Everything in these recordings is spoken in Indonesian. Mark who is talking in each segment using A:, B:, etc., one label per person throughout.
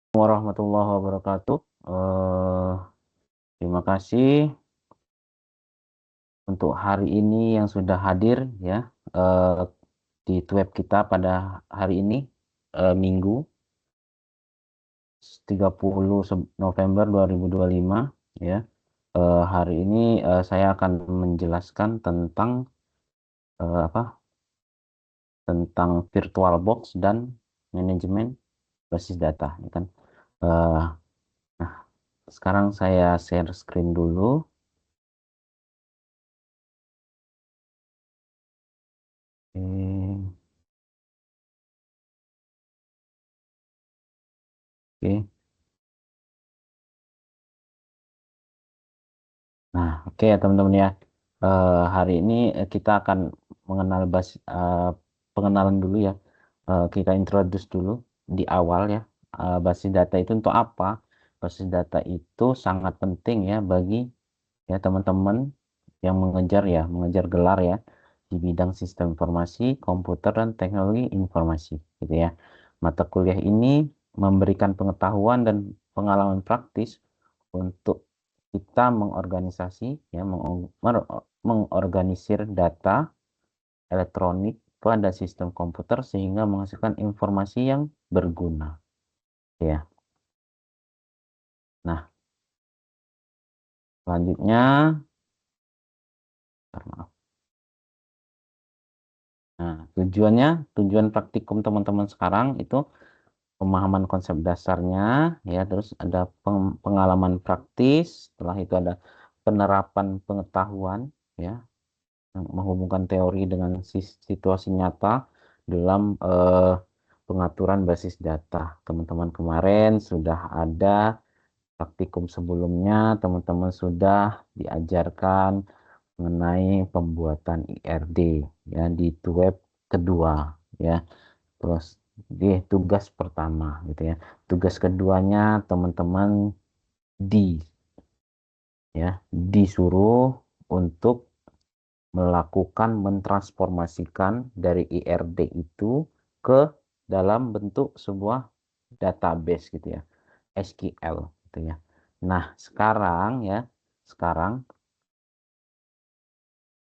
A: Warahmatullahi wabarakatuh. Terima kasih untuk hari ini yang sudah hadir ya eh, di web kita pada hari ini Minggu 30 November 2025 ya. Hari ini saya akan menjelaskan tentang apa? Tentang VirtualBox dan manajemen basis data ya kan. Eh, nah, sekarang saya share screen dulu. Oke. Oke. Nah, oke ya teman-teman ya. Hari ini kita akan mengenal pengenalan dulu ya. Kita introduce dulu di awal ya. Basis data itu untuk apa? Basis data itu sangat penting ya bagi ya teman-teman yang mengejar gelar ya di bidang sistem informasi, komputer dan teknologi informasi gitu ya. Mata kuliah ini memberikan pengetahuan dan pengalaman praktis untuk kita mengorganisasi ya mengorganisir data elektronik pada sistem komputer sehingga menghasilkan informasi yang berguna ya. Nah, selanjutnya maaf. Nah, tujuan praktikum teman-teman sekarang itu pemahaman konsep dasarnya ya, terus ada pengalaman praktis, setelah itu ada penerapan pengetahuan ya, yang menghubungkan teori dengan situasi nyata dalam pengaturan basis data. Teman-teman kemarin sudah ada praktikum sebelumnya, teman-teman sudah diajarkan mengenai pembuatan IRD ya di web kedua ya. Terus di tugas pertama gitu ya. Tugas keduanya teman-teman di ya disuruh untuk melakukan mentransformasikan dari IRD itu ke dalam bentuk sebuah database gitu ya, SQL gitu ya. Nah, sekarang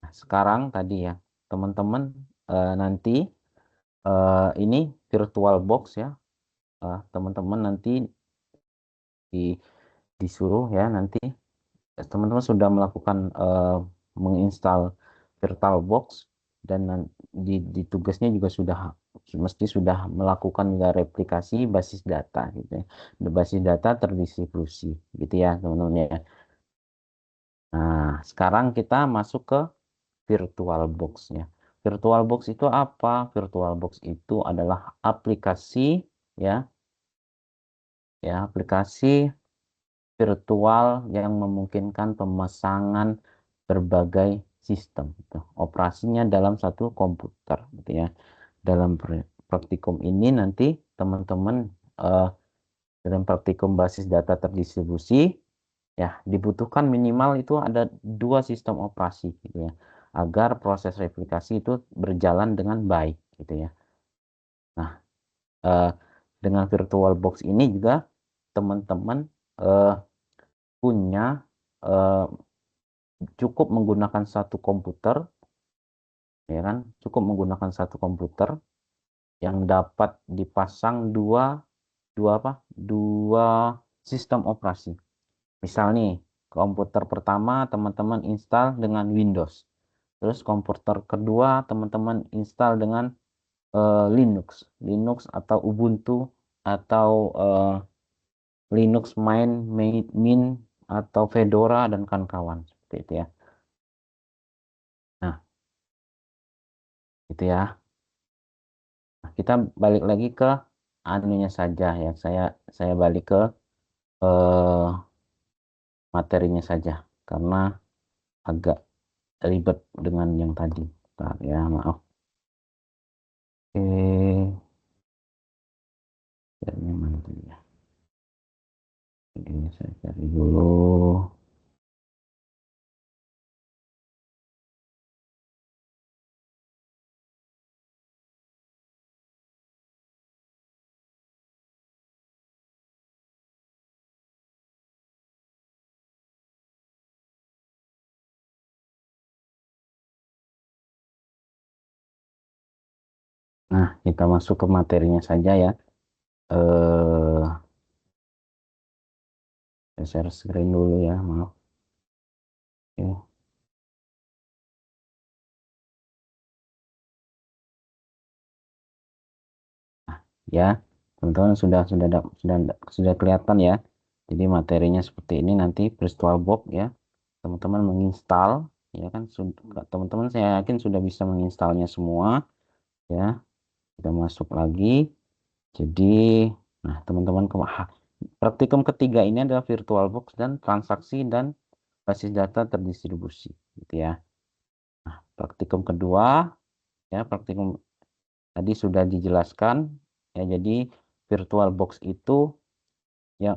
A: sekarang tadi ya, teman-teman nanti ini virtual box ya, teman-teman nanti di, disuruh ya nanti teman-teman sudah melakukan menginstal VirtualBox dan di tugasnya juga sudah mesti sudah melakukan juga replikasi basis data gitu ya. Basis data terdistribusi gitu ya teman-teman ya. Nah, sekarang kita masuk ke VirtualBox-nya. VirtualBox itu apa? VirtualBox itu adalah aplikasi ya, aplikasi virtual yang memungkinkan pemasangan berbagai sistem gitu. Operasinya dalam satu komputer gitu ya. Dalam praktikum ini nanti teman-teman eh, dalam praktikum basis data terdistribusi ya dibutuhkan minimal itu ada dua sistem operasi gitu ya agar proses replikasi itu berjalan dengan baik gitu ya. Nah, eh, dengan VirtualBox ini juga teman-teman eh, punya eh, cukup menggunakan satu komputer ya kan, cukup menggunakan satu komputer yang dapat dipasang dua dua apa dua sistem operasi. Misal nih, komputer pertama teman-teman install dengan Windows, terus komputer kedua teman-teman install dengan Linux Linux atau Ubuntu atau Linux Mint atau Fedora dan kawan-kawan seperti itu ya. Nah, itu ya. Nah, kita balik lagi ke anunya saja ya. Saya balik ke eh, materinya saja karena agak ribet dengan yang tadi. Bentar ya, maaf. Oke, carinya mana tadi ya? Ini saya cari dulu. Nah, kita masuk ke materinya saja ya. Eh, saya share screen dulu ya, maaf. Oke. Ya, teman-teman sudah kelihatan ya. Jadi materinya seperti ini nanti virtual box ya. Teman-teman menginstal ya kan teman-teman saya yakin sudah bisa menginstalnya semua ya. Kita masuk lagi. Jadi nah, teman-teman praktikum ketiga ini adalah virtual box dan transaksi dan basis data terdistribusi gitu ya. Nah, praktikum kedua ya, praktikum tadi sudah dijelaskan ya. Jadi virtual box itu ya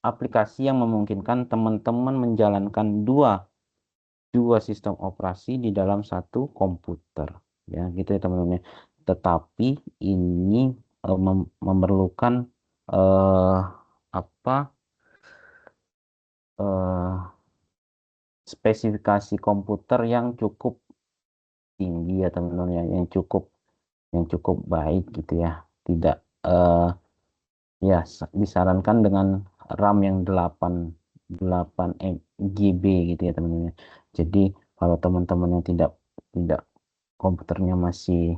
A: aplikasi yang memungkinkan teman-teman menjalankan dua dua sistem operasi di dalam satu komputer ya gitu ya teman-teman. Tetapi ini memerlukan eh, apa eh, spesifikasi komputer yang cukup tinggi ya teman-teman ya, yang cukup baik gitu ya. Tidak ya disarankan dengan RAM yang 8 GB gitu ya teman-teman. Jadi kalau teman-teman yang tidak komputernya masih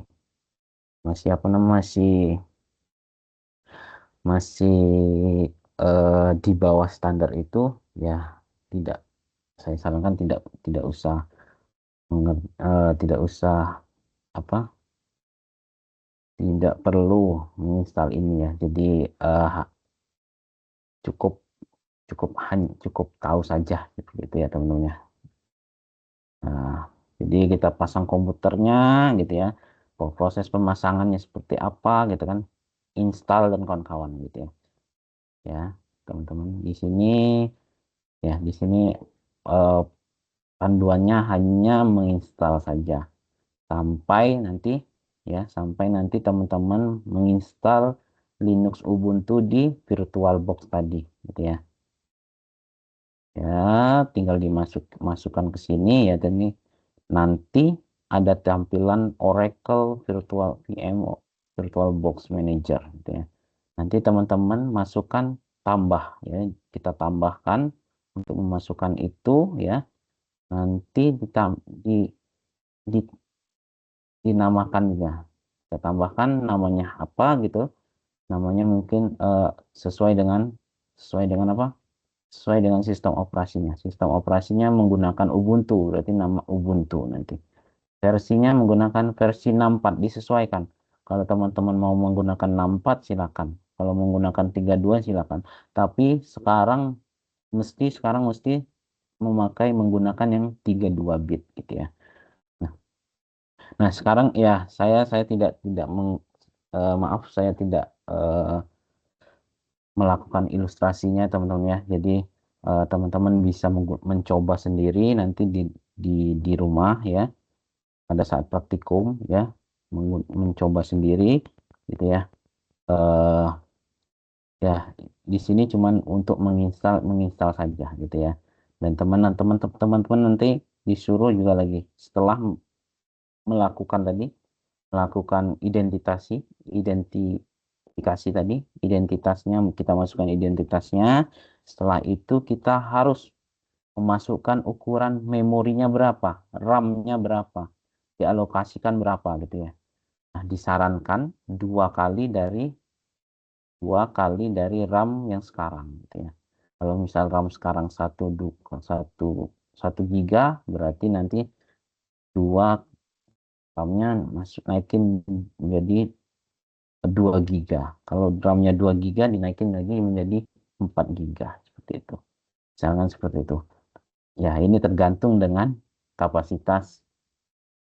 A: masih apa namanya masih di bawah standar itu ya tidak saya sarankan tidak usah tidak usah apa tidak perlu menginstal ini ya. Jadi cukup cukup tahu saja gitu ya teman-teman ya. Nah, jadi kita pasang komputernya gitu ya. Proses pemasangannya seperti apa gitu kan. Install dan kawan-kawan gitu ya. Ya, teman-teman. Di sini eh, panduannya hanya menginstal saja sampai nanti sampai nanti teman-teman menginstal Linux Ubuntu di VirtualBox tadi gitu ya. Ya, tinggal masukkan ke sini ya. Dan ini nanti ada tampilan Oracle Virtual VM VirtualBox Manager gitu ya. Nanti teman-teman masukkan tambah ya. Kita tambahkan untuk memasukkan itu ya. Nanti di, di, dinamakan ya. Kita tambahkan namanya apa gitu. Namanya mungkin sesuai dengan sesuai dengan apa? Sesuai dengan sistem operasinya. Sistem operasinya menggunakan Ubuntu, berarti nama Ubuntu nanti. Versinya menggunakan versi 64, disesuaikan. Kalau teman-teman mau menggunakan 64, silakan. Kalau menggunakan 32, silakan. Tapi sekarang mesti menggunakan yang 32 bit gitu ya. Nah, nah sekarang ya saya tidak tidak maaf saya tidak melakukan ilustrasinya teman-teman ya. Jadi teman-teman bisa mencoba sendiri nanti di di rumah ya pada saat praktikum ya mencoba sendiri gitu ya. eh Ya di sini cuman untuk menginstal menginstal saja gitu ya. Dan teman-teman nanti disuruh juga lagi setelah melakukan tadi melakukan identifikasi tadi identitasnya kita masukkan identitasnya. Setelah itu kita harus memasukkan ukuran memorinya berapa, RAM-nya berapa, dialokasikan berapa gitu ya. Nah, disarankan dua kali dari RAM yang sekarang gitu ya. Kalau misal RAM sekarang satu satu giga, berarti nanti dua RAM-nya masuk naikin menjadi 2 giga. Kalau RAM-nya 2 giga dinaikin lagi menjadi 4 giga seperti itu. Jangan seperti itu. Ya, ini tergantung dengan kapasitas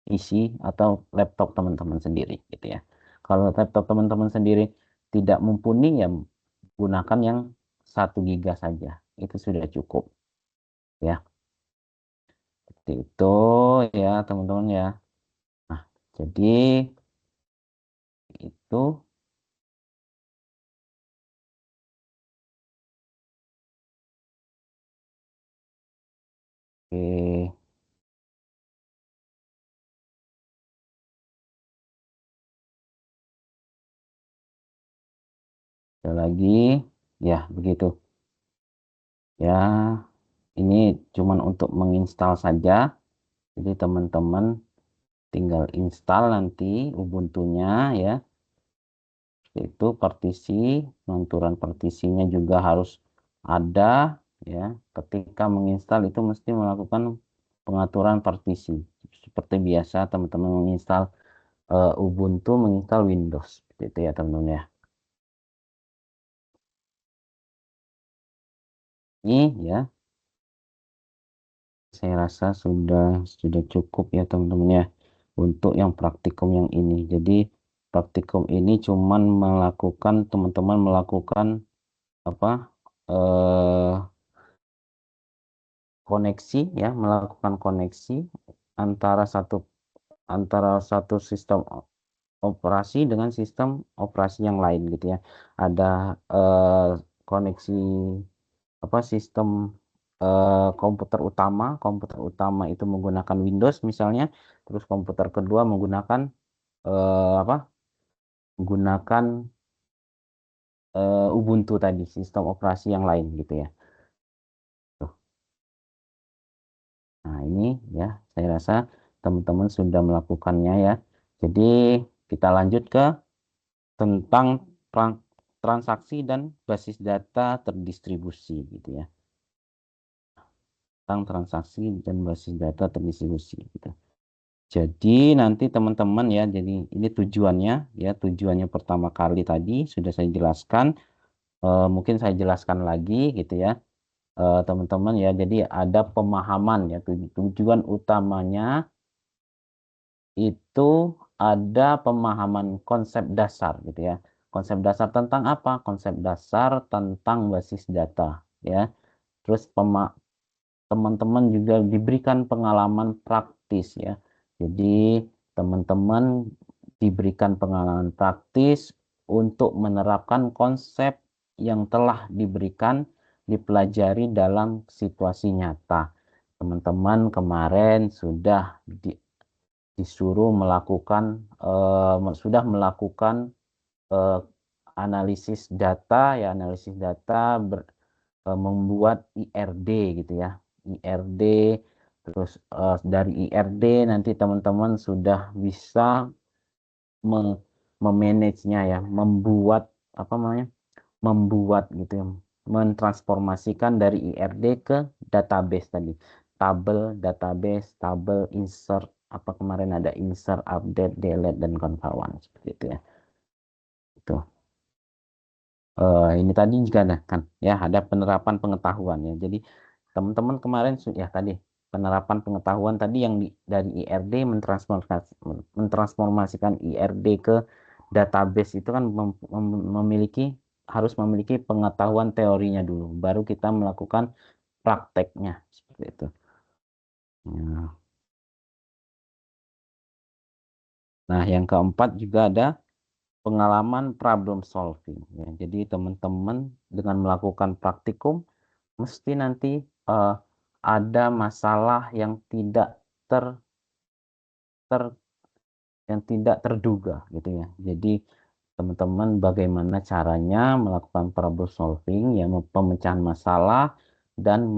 A: isi atau laptop teman-teman sendiri gitu ya. Kalau laptop teman-teman sendiri tidak mumpuni ya gunakan yang 1 giga saja. Itu sudah cukup ya. Seperti itu ya teman-teman ya. Nah, jadi itu oke. Sekali lagi, ya begitu. Ya, ini cuman untuk menginstal saja. Jadi teman-teman tinggal install nanti Ubuntu-nya ya. Itu partisi, pengaturan partisinya juga harus ada ya. Ketika menginstal itu mesti melakukan pengaturan partisi. Seperti biasa teman-teman menginstal Ubuntu, menginstal Windows. Seperti itu ya teman-teman ya. Ini ya, saya rasa sudah cukup ya teman-teman ya untuk yang praktikum yang ini. Jadi praktikum ini cuman melakukan teman-teman melakukan apa eh koneksi ya, melakukan koneksi antara satu sistem operasi dengan sistem operasi yang lain gitu ya. Ada koneksi sistem komputer utama itu menggunakan Windows misalnya, terus komputer kedua menggunakan apa? Menggunakan Ubuntu tadi, sistem operasi yang lain gitu ya. Tuh. Nah, ini ya, saya rasa teman-teman sudah melakukannya ya. Jadi kita lanjut ke tentang transaksi dan basis data terdistribusi gitu ya. Tentang transaksi dan basis data terdistribusi gitu. Jadi nanti teman-teman ya, jadi ini tujuannya ya, tujuannya pertama kali tadi sudah saya jelaskan. Mungkin saya jelaskan lagi gitu ya, teman-teman ya. Jadi ada pemahaman ya, tujuan utamanya itu ada pemahaman konsep dasar gitu ya. Konsep dasar tentang apa? Konsep dasar tentang basis data ya. Terus teman-teman juga diberikan pengalaman praktis ya. Jadi teman-teman diberikan pengalaman praktis untuk menerapkan konsep yang telah dipelajari dalam situasi nyata. Teman-teman kemarin disuruh melakukan sudah melakukan eh, analisis data ya, analisis data membuat IRD gitu ya, IRD. Terus dari IRD nanti teman-teman sudah bisa memanagenya ya, membuat apa namanya, membuat gitu ya, mentransformasikan dari IRD ke database tadi, tabel database, tabel insert, apa kemarin ada insert, update, delete dan kawan-kawan seperti itu ya. Itu ini tadi juga ada kan ya, ada penerapan pengetahuan ya. Jadi teman-teman kemarin ya tadi penerapan pengetahuan tadi yang dari IRD mentransformasikan IRD ke database itu kan memiliki, harus memiliki pengetahuan teorinya dulu, baru kita melakukan prakteknya seperti itu. Ya. Nah, yang keempat juga ada pengalaman problem solving ya. Jadi teman-teman dengan melakukan praktikum mesti nanti eh, ada masalah ter, ter yang tidak terduga gitu ya. Jadi teman-teman bagaimana caranya melakukan problem solving ya, pemecahan masalah dan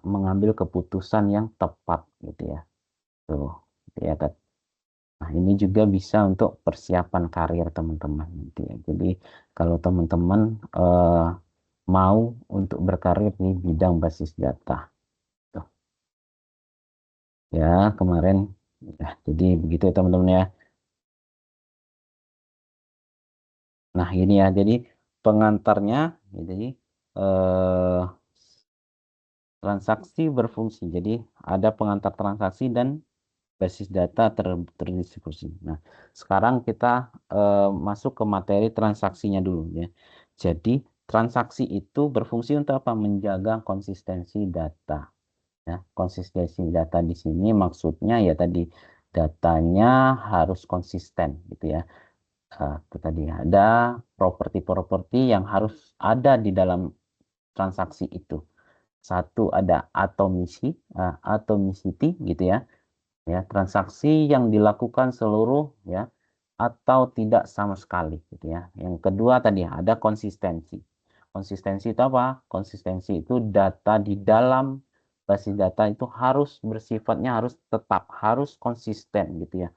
A: mengambil keputusan yang tepat gitu ya. Tuh, ya kan. Nah, ini juga bisa untuk persiapan karir teman-teman nanti ya. Jadi kalau teman-teman eh, mau untuk berkarir di bidang basis data. Tuh. Ya, kemarin ya, jadi begitu ya teman-teman ya. Nah, ini ya. Jadi pengantarnya ya, jadi eh, transaksi berfungsi. Jadi ada pengantar transaksi dan basis data terdistribusi. Nah, sekarang kita masuk ke materi transaksinya dulu ya. Jadi transaksi itu berfungsi untuk apa? Menjaga konsistensi data. Ya, konsistensi data di sini maksudnya ya tadi datanya harus konsisten gitu ya. Itu tadi ada properti-properti yang harus ada di dalam transaksi itu. Satu ada atomicity gitu ya. Ya, transaksi yang dilakukan seluruh ya. atau tidak sama sekali gitu ya. Yang kedua tadi ada konsistensi. Konsistensi itu apa? Konsistensi itu data di dalam basis data itu harus bersifatnya harus tetap, harus konsisten gitu ya.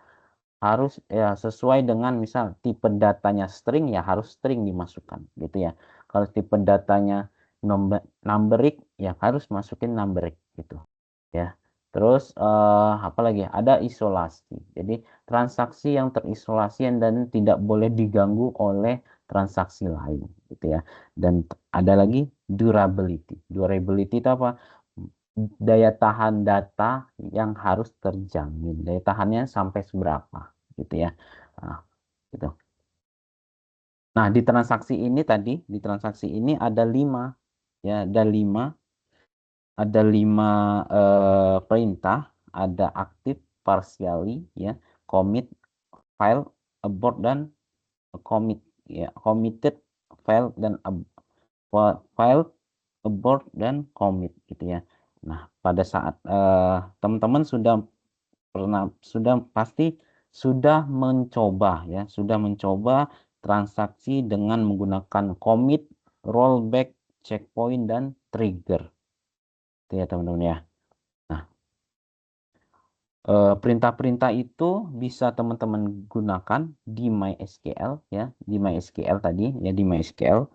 A: Harus ya sesuai dengan misal tipe datanya string ya harus string dimasukkan gitu ya. Kalau tipe datanya numeric ya harus masukin numeric gitu ya. Terus apa lagi? Ada isolasi. Jadi transaksi yang terisolasi dan tidak boleh diganggu oleh transaksi lain gitu ya. Dan ada lagi durability. Durability itu apa? Daya tahan data yang harus terjamin. Daya tahannya sampai seberapa gitu ya. Nah, gitu. Nah, di transaksi ini tadi, di transaksi ini ada lima ya, ada lima perintah, ada aktif, partially, ya, commit, file, abort dan commit, ya, committed, file dan file, abort dan commit, gitu ya. Nah, pada saat teman-teman sudah pasti sudah mencoba ya, sudah mencoba transaksi dengan menggunakan commit, rollback, checkpoint dan trigger, itu ya teman-teman ya. Nah, perintah-perintah itu bisa teman-teman gunakan di MySQL ya, di MySQL tadi ya, di MySQL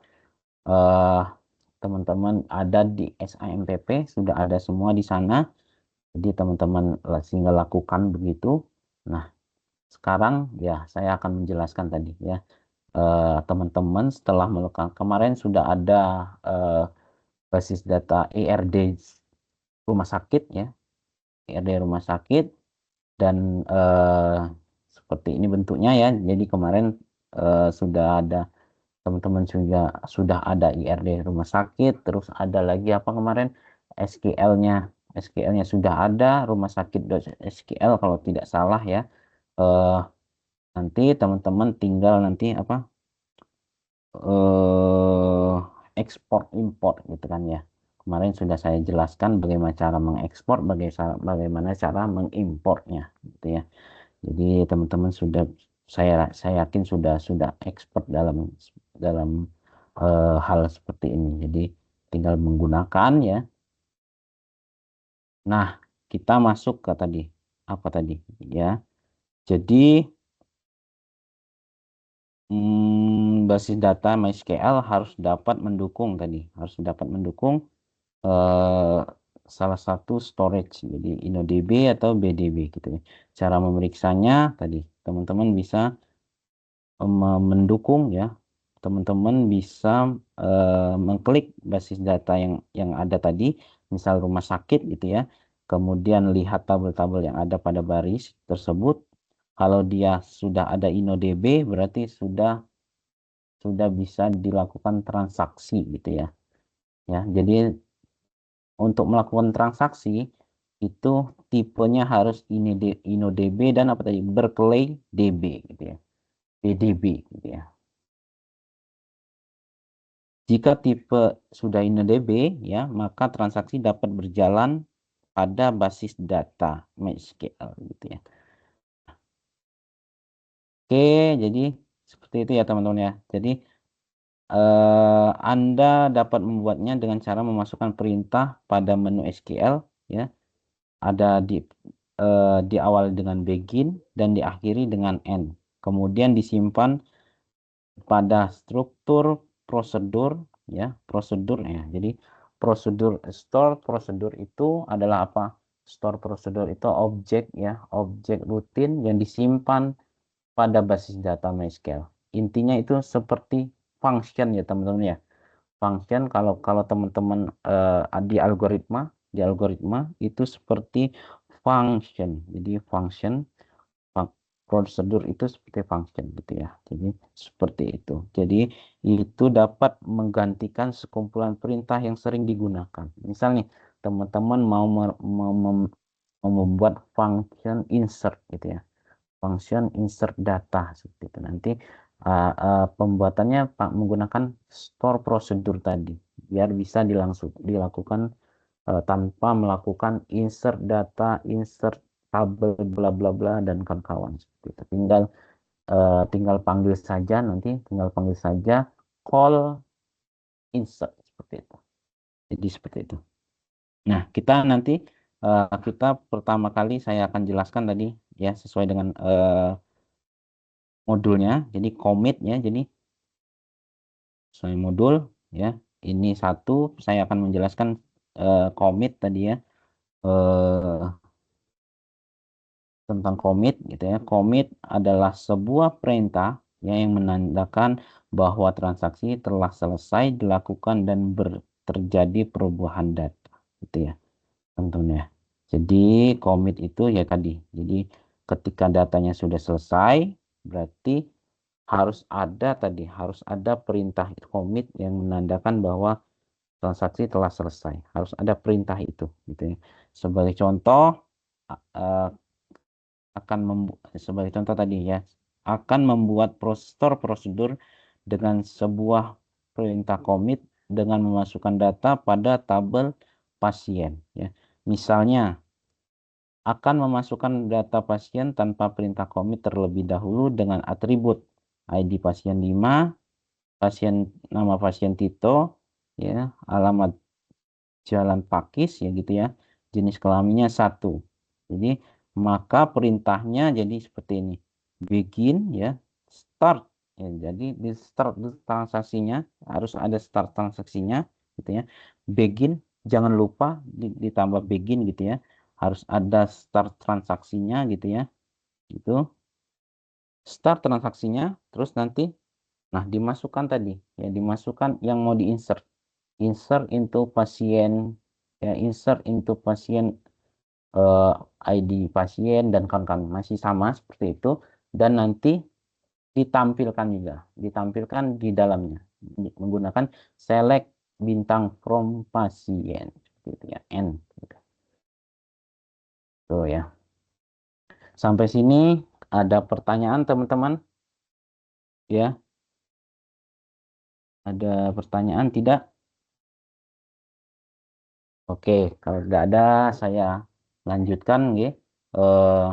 A: eh, teman-teman ada di SIMPP sudah ada semua di sana. Jadi teman-teman tinggal lakukan begitu. Nah, sekarang ya saya akan menjelaskan tadi ya. Teman-teman setelah melakukan kemarin sudah ada eh, basis data ERD rumah sakit ya, ERD rumah sakit. Dan seperti ini bentuknya ya. Jadi kemarin sudah ada teman-teman sudah ada IRD rumah sakit, terus ada lagi apa kemarin SQL-nya, SQL-nya sudah ada rumah sakit SQL kalau tidak salah ya. Eh, Nanti teman-teman tinggal nanti apa eh ekspor import gitu kan ya. Kemarin sudah saya jelaskan bagaimana cara mengekspor, bagaimana cara mengimportnya gitu ya. Jadi teman-teman saya yakin sudah expert dalam dalam hal seperti ini. Jadi tinggal menggunakan ya. Nah, kita masuk ke tadi apa tadi ya. Jadi basis data MySQL harus dapat mendukung tadi, harus dapat mendukung eh, salah satu storage, jadi InnoDB atau BDB gitu ya. Cara memeriksanya tadi teman-teman bisa mendukung ya, teman-teman bisa mengklik basis data yang ada tadi, misal rumah sakit gitu ya, kemudian lihat tabel-tabel yang ada pada baris tersebut. Kalau dia sudah ada InnoDB berarti sudah bisa dilakukan transaksi gitu ya. Ya, jadi untuk melakukan transaksi itu tipenya harus InnoDB dan apa tadi Berkeley DB gitu ya, BDB gitu ya. Jika tipe sudah InnoDB, ya, maka transaksi dapat berjalan pada basis data MySQL gitu ya. Oke, jadi seperti itu ya teman-teman ya. Jadi Anda dapat membuatnya dengan cara memasukkan perintah pada menu SQL ya. Ada di awal dengan begin dan diakhiri dengan end. Kemudian disimpan pada struktur prosedur ya, prosedur ya. Jadi prosedur store prosedur itu adalah apa? Store prosedur itu objek ya, objek rutin yang disimpan pada basis data MySQL. Intinya itu seperti function ya teman-teman ya. Function kalau kalau teman-teman di algoritma itu seperti function. Jadi function prosedur itu seperti function gitu ya. Jadi seperti itu. Jadi itu dapat menggantikan sekumpulan perintah yang sering digunakan. Misal nih, teman-teman mau membuat function insert gitu ya. Function insert data seperti itu. Nanti pembuatannya menggunakan store prosedur tadi biar bisa dilakukan tanpa melakukan insert data, insert tabel bla bla bla dan kawan-kawan seperti itu. Tinggal tinggal panggil saja nanti, tinggal panggil saja call insert seperti itu. Jadi seperti itu. Nah, kita pertama kali saya akan jelaskan tadi ya sesuai dengan modulnya. Jadi commit ya. Jadi sesuai modul ya. Ini satu saya akan menjelaskan commit tadi ya. eh, Tentang commit gitu ya. Commit adalah sebuah perintah ya, yang menandakan bahwa transaksi telah selesai dilakukan dan terjadi perubahan data gitu ya tentunya. Jadi commit itu ya tadi. Jadi ketika datanya sudah selesai berarti harus ada perintah commit yang menandakan bahwa transaksi telah selesai. Harus ada perintah itu gitu ya. Sebagai contoh eh, sebagai contoh tadi ya, akan membuat prosedur dengan sebuah perintah commit dengan memasukkan data pada tabel pasien ya. Misalnya akan memasukkan data pasien tanpa perintah commit terlebih dahulu dengan atribut ID pasien 5, nama pasien Tito ya, alamat Jalan Pakis ya gitu ya. Jenis kelaminnya 1. Jadi maka perintahnya jadi seperti ini. Begin ya, start ya. Jadi di start transaksinya harus ada start transaksinya gitu ya. Begin jangan lupa ditambah begin gitu ya. Harus ada start transaksinya gitu ya. Itu start transaksinya terus nanti nah dimasukkan tadi ya, dimasukkan yang mau diinsert. Insert into pasien ya, insert into pasien eh, ID pasien dan kawan-kawan masih sama seperti itu, dan nanti ditampilkan di dalamnya menggunakan select bintang from pasien seperti itu ya, N gitu. Tuh ya, sampai sini ada pertanyaan teman-teman ya, ada pertanyaan tidak? Oke, kalau tidak ada saya lanjutkan ya. Eh,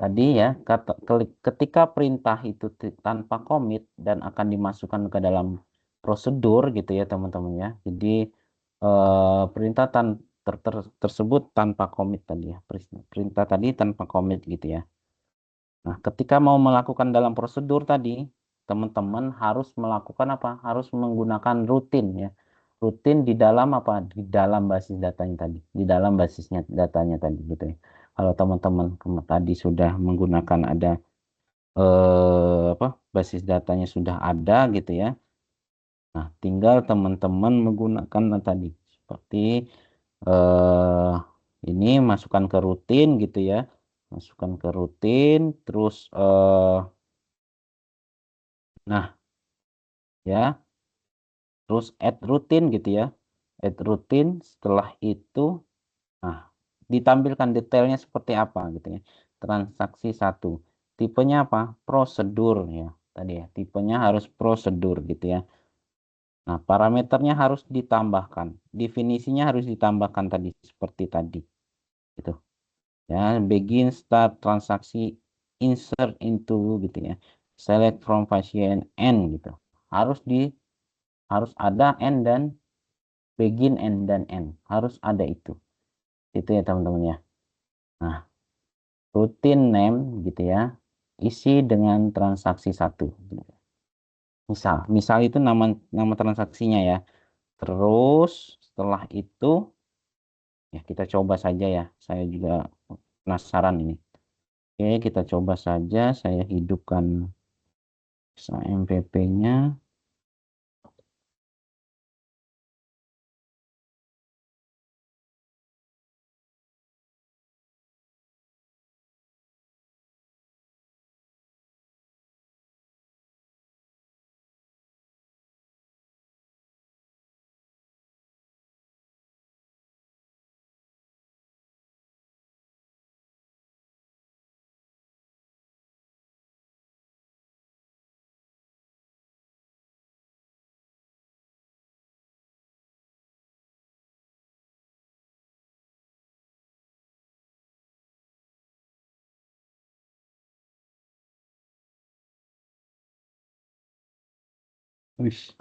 A: Tadi ya, ketika perintah itu tanpa komit dan akan dimasukkan ke dalam prosedur gitu ya teman-teman ya. Jadi perintah tersebut tanpa komit tadi ya. Perintah tadi tanpa komit gitu ya. Nah, ketika mau melakukan dalam prosedur tadi, teman-teman harus melakukan apa? Harus menggunakan rutin ya. Rutin di dalam apa? Di dalam basis datanya tadi. Di dalam basisnya datanya tadi gitu ya. Kalau teman-teman tadi sudah menggunakan ada apa? Basis datanya sudah ada gitu ya. Nah, tinggal teman-teman menggunakan tadi seperti eh ini masukkan ke rutin gitu ya. Masukkan ke rutin terus nah ya, terus add rutin gitu ya. Add rutin setelah itu nah ditampilkan detailnya seperti apa gitu ya. Transaksi satu. Tipenya apa? Prosedur ya. Tadi ya, tipenya harus prosedur gitu ya. Nah, parameternya harus ditambahkan. Definisinya harus ditambahkan tadi seperti tadi. Gitu. Ya, begin start transaksi insert into gitu ya. Select from pasien N gitu. Harus di harus ada N dan begin N dan N. Harus ada itu. Itu ya teman-teman ya. Nah, rutin name gitu ya. Isi dengan transaksi satu. Misal itu nama nama transaksinya ya. Terus setelah itu ya kita coba saja ya. Saya juga penasaran ini. Oke, kita coba saja. Saya hidupkan MPP-nya. Wis.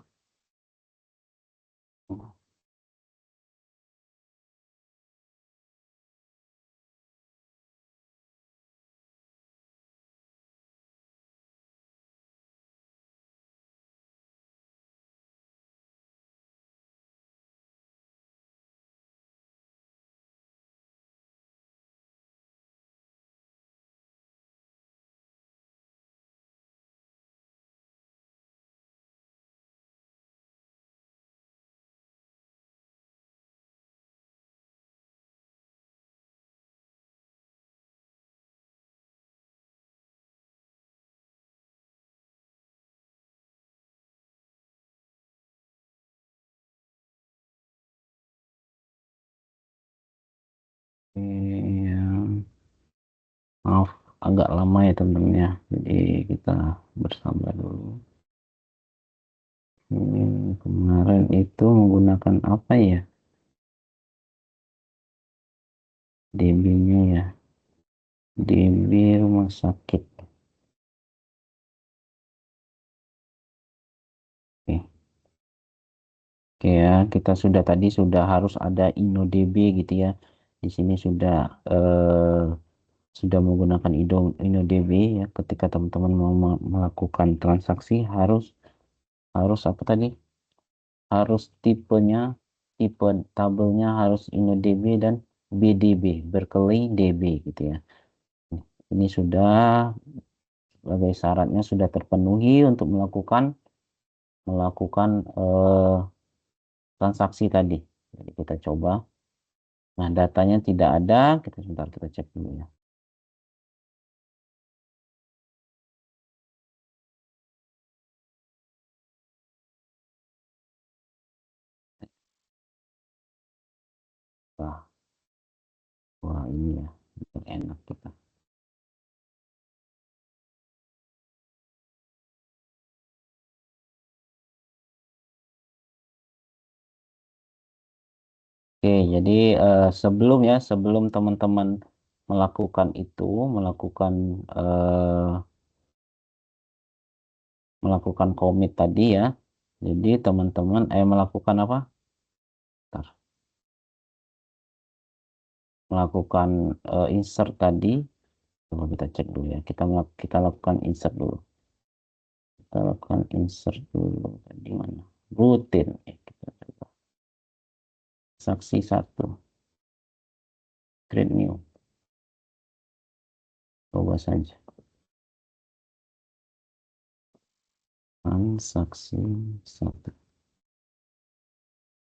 A: Iya, maaf agak lama ya temen ya. Jadi kita bersabar dulu. Kemarin itu menggunakan apa ya? DB-nya ya. DB rumah sakit. Oke. Oke ya, kita sudah harus ada InnoDB gitu ya. Di sini sudah menggunakan InnoDB ya. Ketika teman-teman mau melakukan transaksi harus harus apa tadi? Harus tipe tabelnya harus InnoDB dan BDB, Berkeley DB gitu ya. Ini sudah sebagai syaratnya sudah terpenuhi untuk melakukan transaksi tadi. Jadi kita coba. Nah, datanya tidak ada. Kita sebentar kita cek dulu ya. Wah, wah ini ya, enak kita. Oke, jadi sebelum teman-teman melakukan itu, melakukan eh, melakukan komit tadi ya. Jadi teman-teman melakukan apa? Bentar. Melakukan insert tadi. Coba kita cek dulu ya. Kita lakukan insert dulu. Kita lakukan insert dulu. Tadi mana? Rutin. Kita coba. Saksi satu. Create new. Coba saja. Transaksi satu.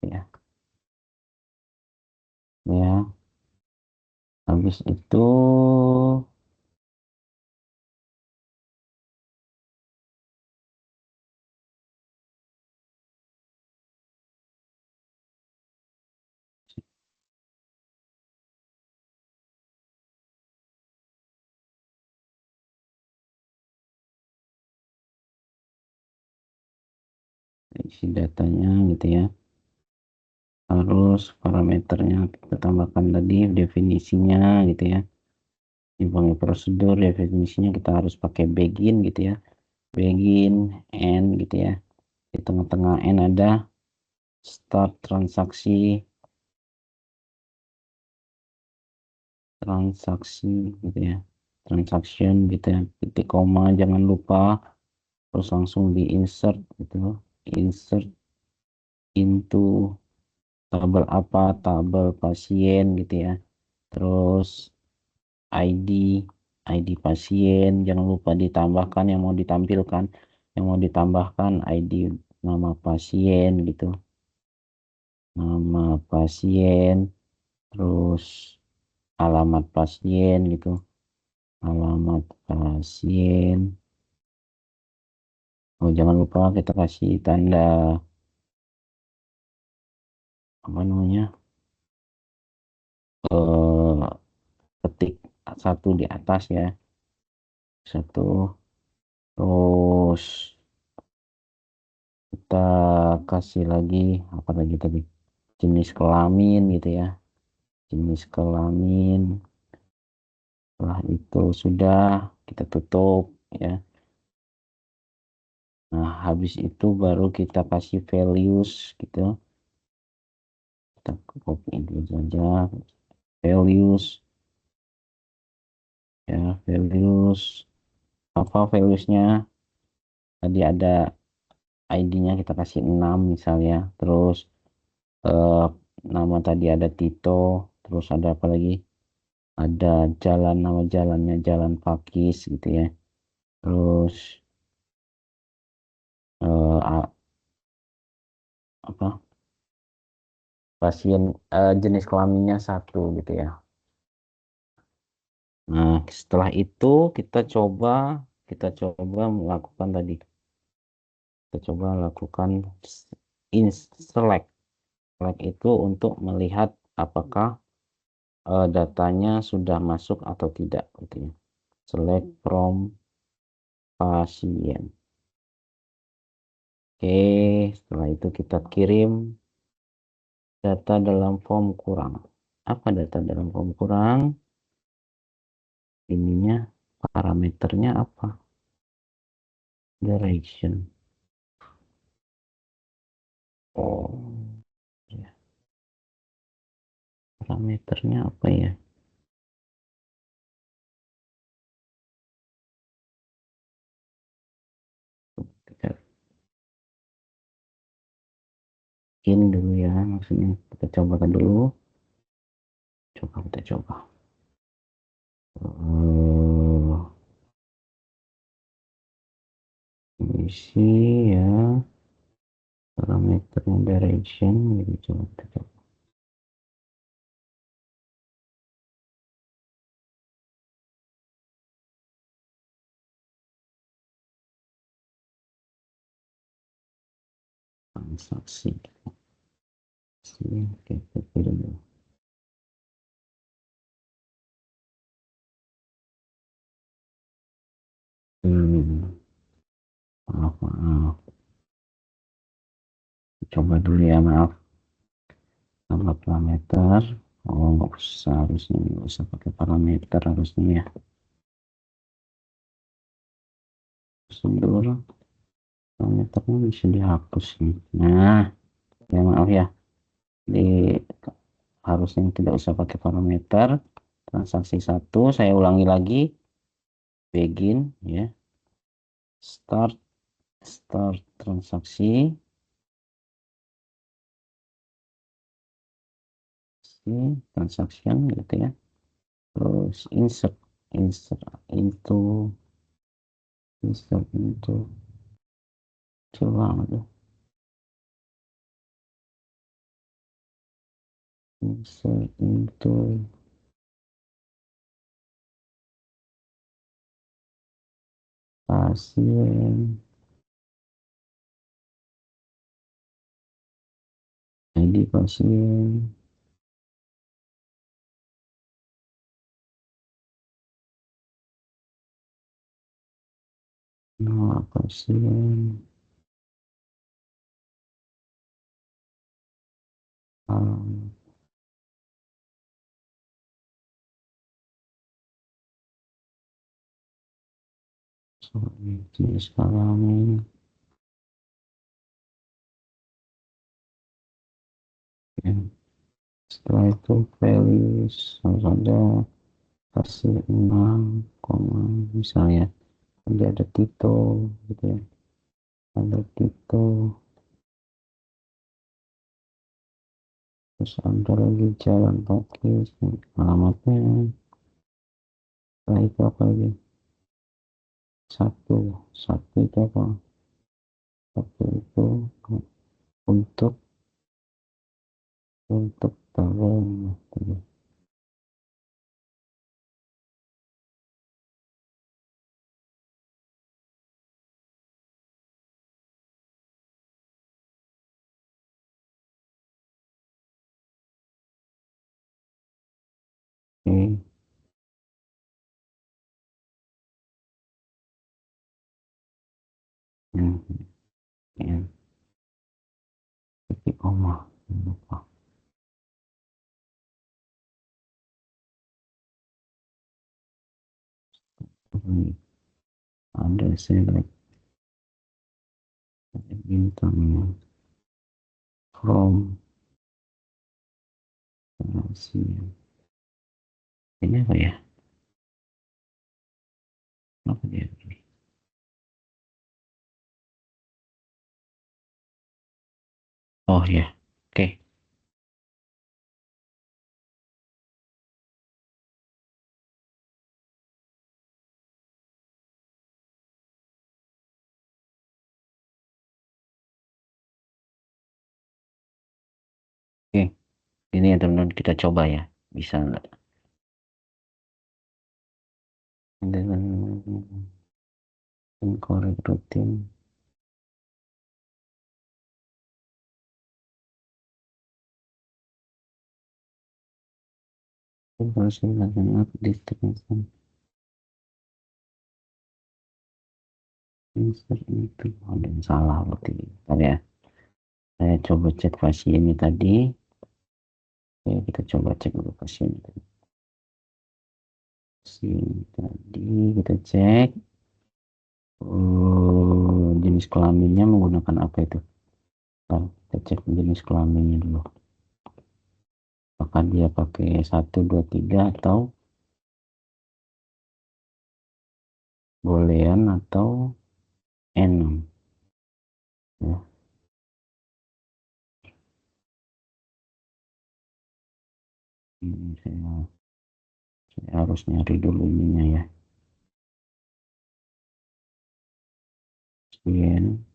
A: Ya. Ya. Habis itu isi datanya gitu ya. Harus parameternya kita tambahkan tadi definisinya gitu ya. Dibangun prosedur definisinya kita harus pakai begin gitu ya. Begin end gitu ya. Di tengah-tengah end ada start transaksi gitu ya. Transaction gitu ya. Titik koma jangan lupa, terus langsung di insert gitu. Insert into tabel apa, tabel pasien gitu ya. Terus ID ID pasien jangan lupa ditambahkan yang mau ditampilkan, yang mau ditambahkan ID nama pasien gitu, nama pasien, terus alamat pasien gitu, alamat pasien. Oh jangan lupa kita kasih tanda apa namanya, eh, ketik satu di atas ya, satu. Terus kita kasih lagi apa lagi tadi, jenis kelamin gitu ya, jenis kelamin. Setelah itu sudah kita tutup ya. Nah, habis itu baru kita kasih values gitu. Kita copy dulu saja. Values, ya, values. Apa valuesnya? Tadi ada ID-nya kita kasih 6 misalnya. Terus eh, nama tadi ada Tito. Terus ada apa lagi? Ada jalan, nama jalannya Jalan Pakis gitu ya. Terus eh, apa? Pasien jenis kelaminnya satu gitu ya. Nah, setelah itu kita coba kita coba melakukan tadi. Kita coba lakukan select. Select itu untuk melihat apakah datanya sudah masuk atau tidak gitu ya. Select from pasien. Oke, setelah itu kita kirim data dalam form kurang. Apa data dalam form kurang? Ininya parameternya apa? Direction. Oh, ya. Parameternya apa ya? Kita bikin dulu ya, maksudnya kita coba dulu. Coba kita coba. Isi ya, parameternya direction, gitu coba kita coba. Transaksi. Oke, kita kirim dulu. Maaf, maaf. Coba dulu ya, maaf. Tambah parameter. Oh, nggak usah, harusnya nggak usah pakai parameter harusnya ya. Prosedur parameternya bisa dihapus nih. Nah, ya maaf ya. Di harusnya tidak usah pakai parameter. Transaksi satu, saya ulangi lagi. Begin ya. Start start transaksi. Transaction gitu ya. Terus insert into insert into coba tuh insert into pasien ID pasien nama pasien um, jenis kelamin. Ya. Setelah itu values harus ada kasih 6 koma misalnya nanti ada Tito gitu ya, ada Tito. Terus ada lagi Jalan Pakis alamatnya. Setelah itu apa lagi? Satu satu itu apa? Satu itu untuk tahun. Oke. Hmm, ya, titik koma lupa. Ini ada select bintang from ini apa ya, apa dia ini? Oh ya, oke. Oke, ini ya teman-teman, kita coba ya, bisa nggak? Dengan incorrect routine, harus melakukan distribution insert itu ada yang salah berarti. Bentar ya, saya coba cek pasiennya tadi. Oke, kita coba cek dulu pasiennya tadi. Pasien tadi kita cek. Jenis kelaminnya menggunakan apa itu? Nah, kita cek jenis kelaminnya dulu. Apakah dia pakai 1, 2, 3 atau boolean atau enum. Ya, ini saya harus nyari dulu ininya ya. Pasien.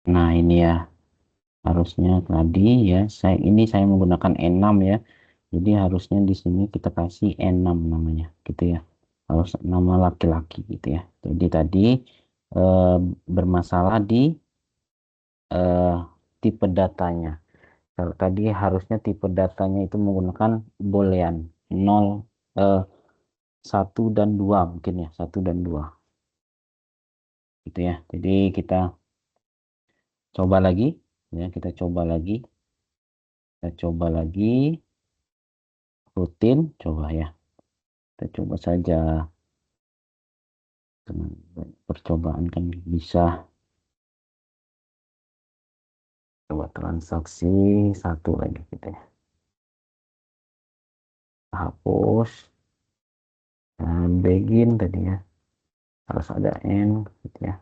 A: Nah, ini ya. Harusnya tadi ya, saya menggunakan enam ya. Jadi harusnya di sini kita kasih enam namanya, gitu ya. Harus nama laki-laki gitu ya. Jadi tadi eh, bermasalah di eh, tipe datanya. Kalau tadi harusnya tipe datanya itu menggunakan boolean 0, eh, 1 dan 2 mungkin ya, 1 dan 2 gitu ya. Jadi kita coba lagi ya, kita coba lagi rutin, coba ya. Kita coba saja dengan percobaan kan bisa. Coba transaksi satu lagi gitu ya. Hapus dan begin tadi ya. Harus ada n gitu ya.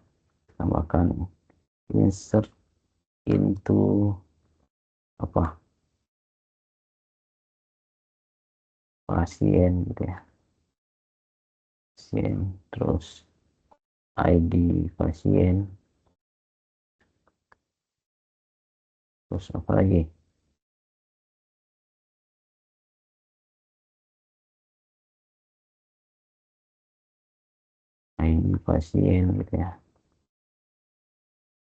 A: Tambahkan insert into apa, pasien gitu ya. Pasien terus ID pasien terus apa lagi? ID pasien gitu ya.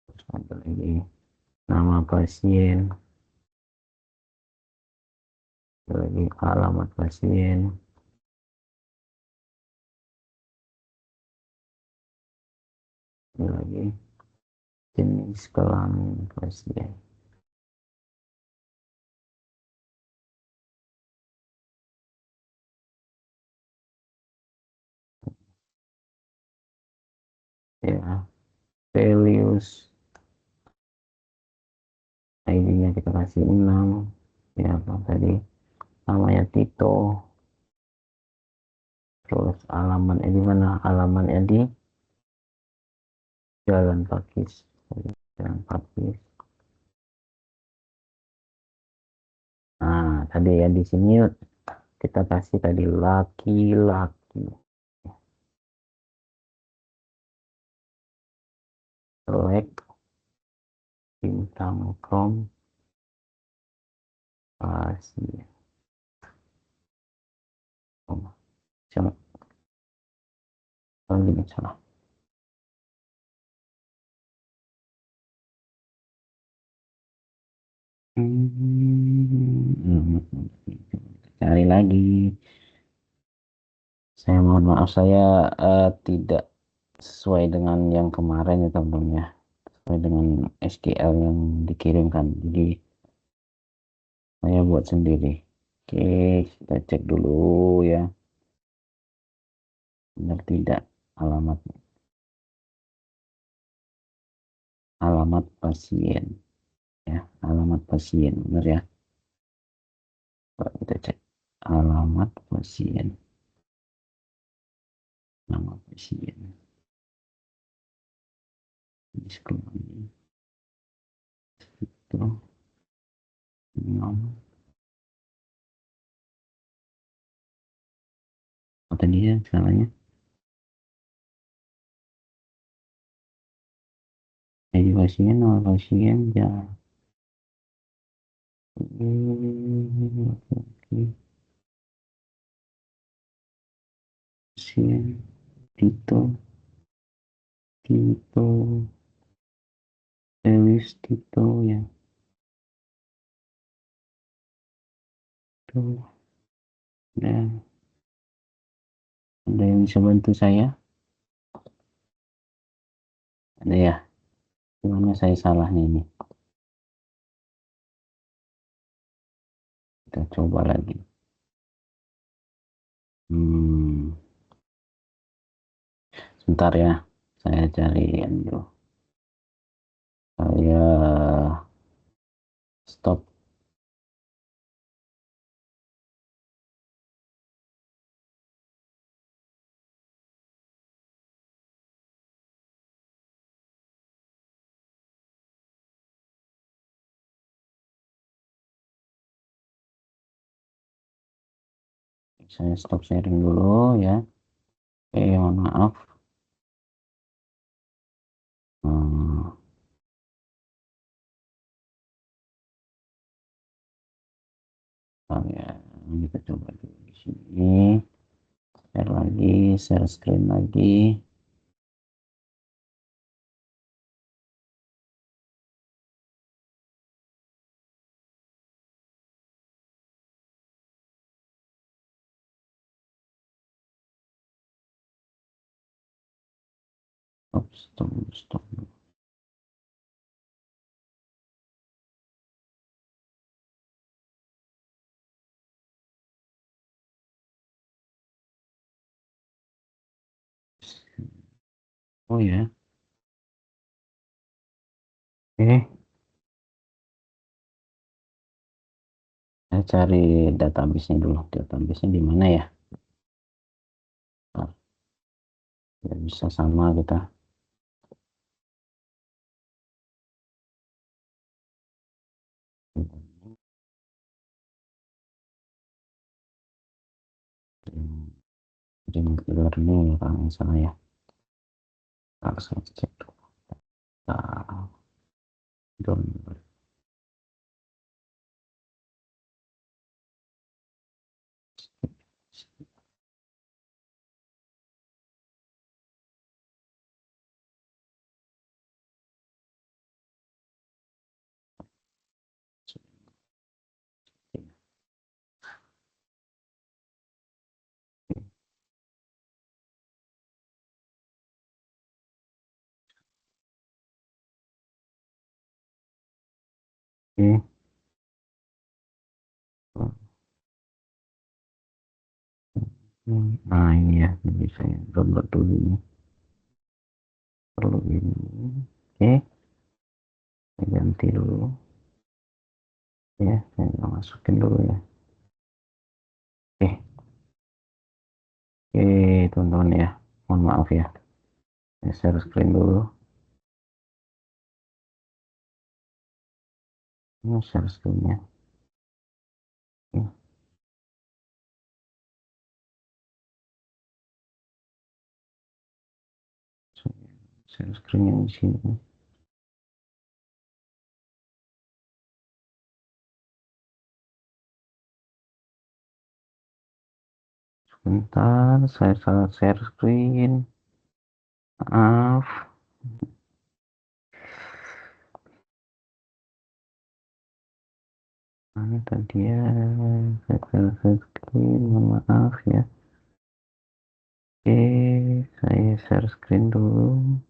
A: Terus ada lagi nama pasien, ada lagi alamat pasien, ada lagi jenis kelamin pasien. Ya, values ID-nya kita kasih 6 ya, apa tadi namanya Tito, terus alamatnya di mana, alamatnya di Jalan Pakis, Jalan Pakis. Nah tadi ya, di sini kita kasih tadi laki-laki, select bintang from pasien. Oh, salah, gini salah. Cari lagi. Saya mohon maaf, saya tidak sesuai dengan yang kemarin ya teman-teman ya, sesuai dengan SQL yang dikirimkan. Jadi Saya buat sendiri. Oke, kita cek dulu ya. Benar tidak alamat alamat pasien ya, alamat pasien benar ya. Coba kita cek alamat pasien, nama pasien. Ini sekolahnya itu nama. Oh, tadi ya salahnya. Jadi pasien, nama pasien ya. Oke, pasien Tito, Tito, Lewis Tito ya. Tuh, ada, ada yang bisa bantu saya? Ada ya? Gimana saya salahnya ini? Kita coba lagi. Hmm, sebentar ya. Saya cari dulu. Saya stop. Saya stop sharing dulu ya. Oke, mohon maaf. Hmm, ya, kita coba dulu di sini. Share lagi, share screen lagi. Stop, stop, stop. Oh ya, oke. Saya cari database-nya dulu. Database-nya di mana ya? Bentar, biar bisa sama kita. Dream learning kalau nggak salah ya. Kalau saya cek dulu. Nah, download. Oke. Nah ini ya, jadi saya download dulu ini. Perlu ini. Oke, saya ganti dulu. Ya, saya masukin dulu ya. Oke, oke teman-teman ya. Mohon maaf ya. Saya share screen dulu. Ini share screen-nya. Oke, share screen yang di sini. Sebentar, saya salah share screen. Maaf. Mana tadi ya? Saya salah share screen. Mohon maaf ya. Oke, saya share screen dulu.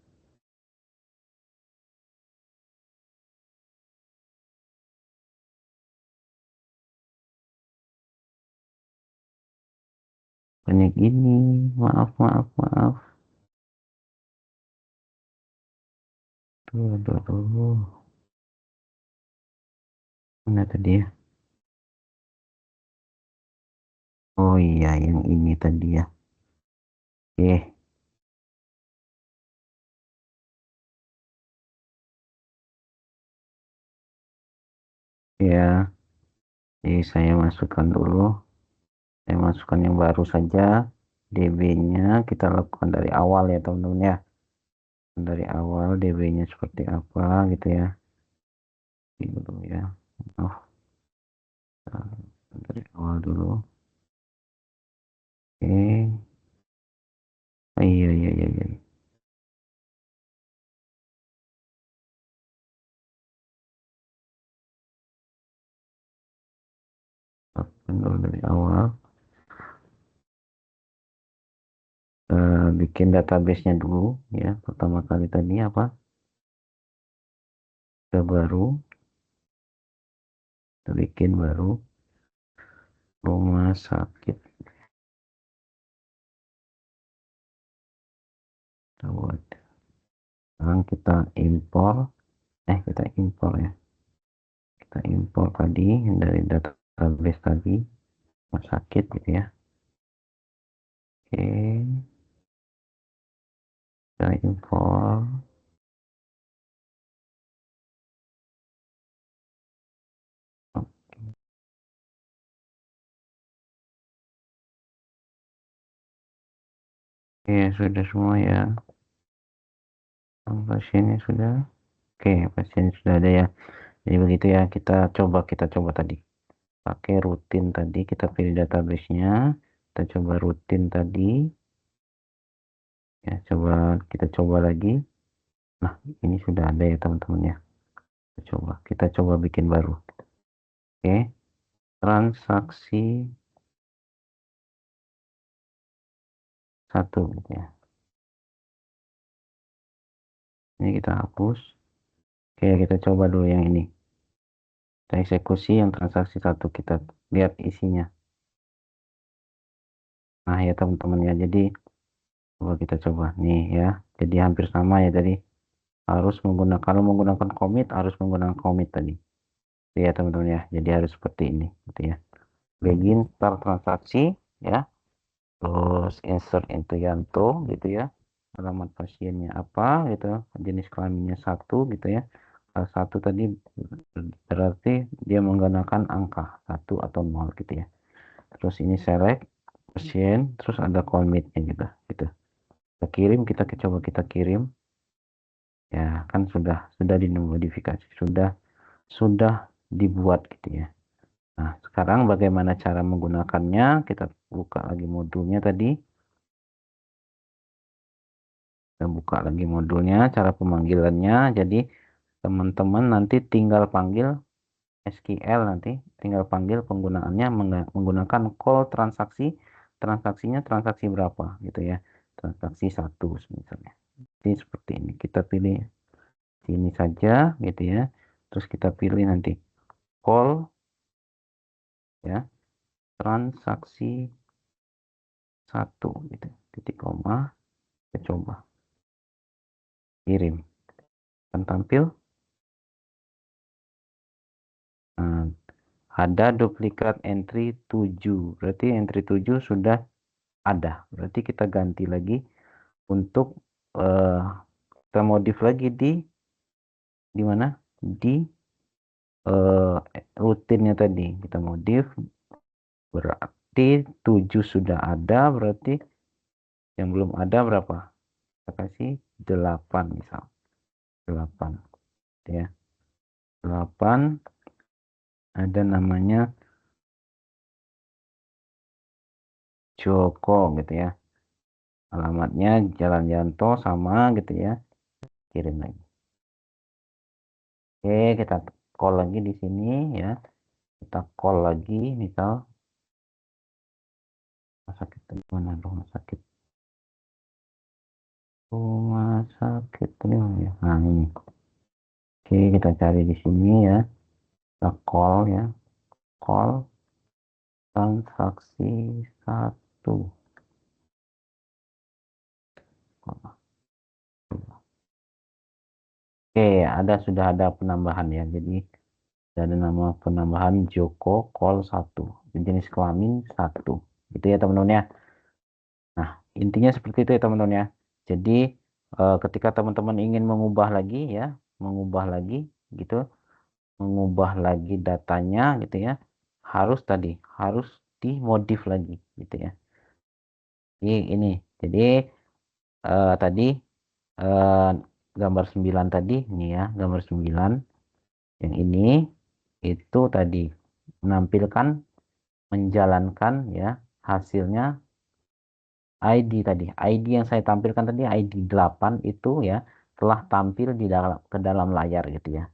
A: banyak ini, maaf maaf maaf. Tuh. Mana tadi ya? Oh iya, yang ini tadi ya. Oke, ya. Jadi saya masukkan dulu. Saya masukkan yang baru saja. DB-nya kita lakukan dari awal ya teman-teman ya. Dari awal DB-nya seperti apa gitu ya. Ini dulu ya. Oh, dari awal dulu. Oke. Oh, iya iya iya iya. Lakukan dulu dari awal. Bikin database-nya dulu ya. Pertama kali tadi apa? Kita baru, kita bikin baru rumah sakit. Kita buat. Sekarang kita impor ya. Kita impor tadi dari database tadi rumah sakit gitu ya. Oke, kita impor. Oke, sudah semua ya. Pasiennya sudah. Oke, pasien sudah ada ya. Jadi begitu ya, kita coba tadi. Pakai rutin tadi, kita pilih database-nya. Kita coba rutin tadi. Ya, kita coba lagi. Nah, ini sudah ada ya teman-teman ya. Kita coba bikin baru. Oke, transaksi satu gitu ya. Ini kita hapus. Oke, kita coba dulu yang ini. Kita eksekusi yang transaksi satu, kita lihat isinya. Nah ya teman-teman ya, jadi coba kita coba nih ya. Jadi hampir sama ya tadi. Kalau menggunakan commit harus menggunakan commit tadi. Ya teman-teman ya. Jadi harus seperti ini gitu ya. Begin start transaksi ya. Terus insert into Yanto gitu ya. Alamat pasiennya apa gitu. Jenis kelaminnya satu gitu ya. Kalau satu tadi berarti dia menggunakan angka satu atau nol gitu ya. Terus ini select pasien, terus ada commitnya gitu. Kita kirim ya, kan sudah dimodifikasi, sudah dibuat gitu ya. Nah, sekarang bagaimana cara menggunakannya? Kita buka lagi modulnya tadi. Kita buka lagi modulnya, cara pemanggilannya. Jadi teman-teman nanti tinggal panggil SQL, nanti tinggal panggil penggunaannya menggunakan call transaksi. Transaksinya transaksi berapa gitu ya. Transaksi satu misalnya. Jadi seperti ini. Kita pilih sini saja gitu ya. Terus kita pilih nanti call ya, transaksi satu gitu. Titik koma, kita coba kirim. Akan tampil. Nah, ada duplikat entry 7. Berarti entry 7 sudah ada. Berarti kita ganti lagi untuk eh, kita modif lagi di mana? Di rutinnya tadi. Kita modif berarti 7 sudah ada, berarti yang belum ada berapa? Kita kasih 8 misal. 8 ya. 8 ada namanya Joko gitu ya. Alamatnya Jalan Yanto sama gitu ya. Kirim lagi. Oke, kita call lagi di sini ya. Kita call lagi misal rumah sakit mana rumah sakit ini ya. Nah, ini. Oke, kita cari di sini ya. Kita call ya. Call transaksi satu. Oke, sudah ada penambahan ya. Jadi ada nama penambahan Joko Call 1. Jenis kelamin 1. Gitu ya teman-teman ya. Nah, intinya seperti itu ya teman-teman ya. Jadi ketika teman-teman ingin mengubah lagi ya, mengubah lagi gitu, mengubah lagi datanya gitu ya, harus dimodif lagi gitu ya. Jadi ini, jadi tadi eh, gambar 9 tadi, ini ya, gambar 9 yang ini itu tadi menampilkan menjalankan ya hasilnya ID tadi. ID yang saya tampilkan tadi ID 8 itu ya telah tampil di dalam ke dalam layar gitu ya.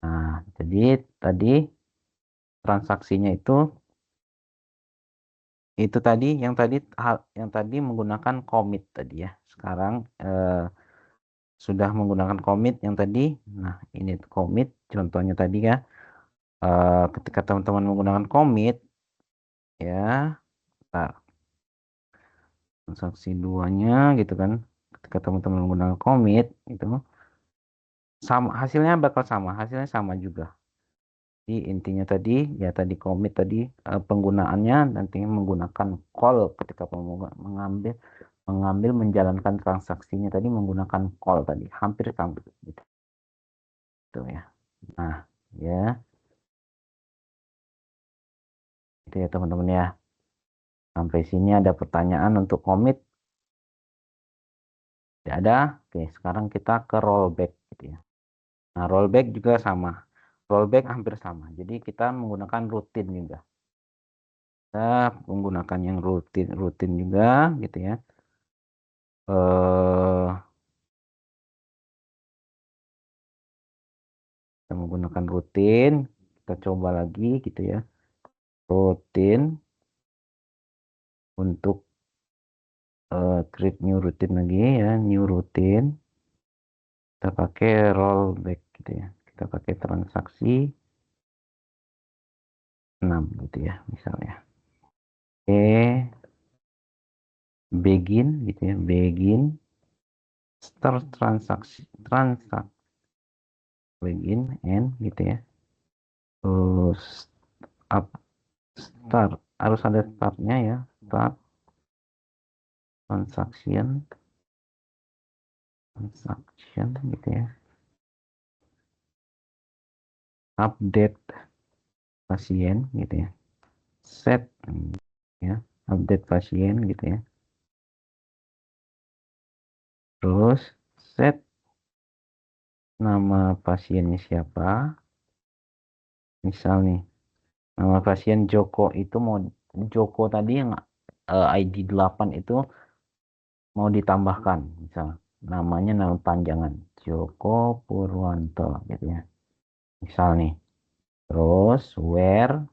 A: Nah, jadi tadi transaksinya itu tadi yang tadi menggunakan commit tadi ya. Sekarang sudah menggunakan commit yang tadi. Nah, ini commit contohnya tadi ya. Ketika teman-teman menggunakan commit ya, bentar, transaksi duanya gitu kan. Ketika teman-teman menggunakan commit itu sama hasilnya sama juga. Jadi intinya tadi ya tadi commit tadi penggunaannya nanti menggunakan call ketika mengambil mengambil menjalankan transaksinya tadi menggunakan call tadi hampir sama gitu, gitu ya. Nah, ya itu ya teman-teman ya. Sampai sini ada pertanyaan untuk commit? Tidak ada. Oke, sekarang kita ke rollback gitu ya. Nah, rollback juga sama. Rollback hampir sama. Jadi kita menggunakan rutin juga. Kita menggunakan yang rutin juga gitu ya. Kita menggunakan rutin. Kita coba lagi gitu ya. Rutin untuk create new routine lagi ya. New routine. Kita pakai rollback gitu ya. Kita pakai transaksi 6 gitu ya misalnya. Oke. Begin gitu ya. Begin. Start transaksi begin end gitu ya. Terus up start harus ada startnya ya. Start transaction gitu ya. Update pasien gitu ya. Set ya. Update pasien gitu ya. Terus set nama pasiennya siapa. Misal nih nama pasien Joko itu mau Joko tadi yang ID 8 itu mau ditambahkan misal namanya nama panjangan Joko Purwanto gitu ya misal nih terus where-nya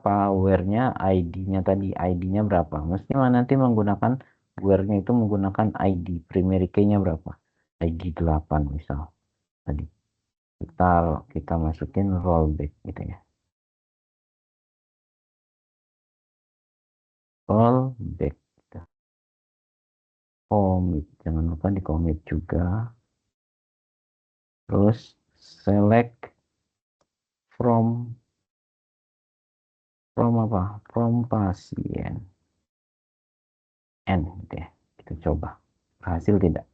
A: apa where-nya ID-nya tadi ID-nya berapa mestinya nanti menggunakan where-nya itu menggunakan ID primary key-nya berapa ID 8 misal tadi kita kita masukin rollback gitu ya rollback gitu. Commit jangan lupa di commit juga terus select from apa from pasien n gitu ya kita coba berhasil tidak.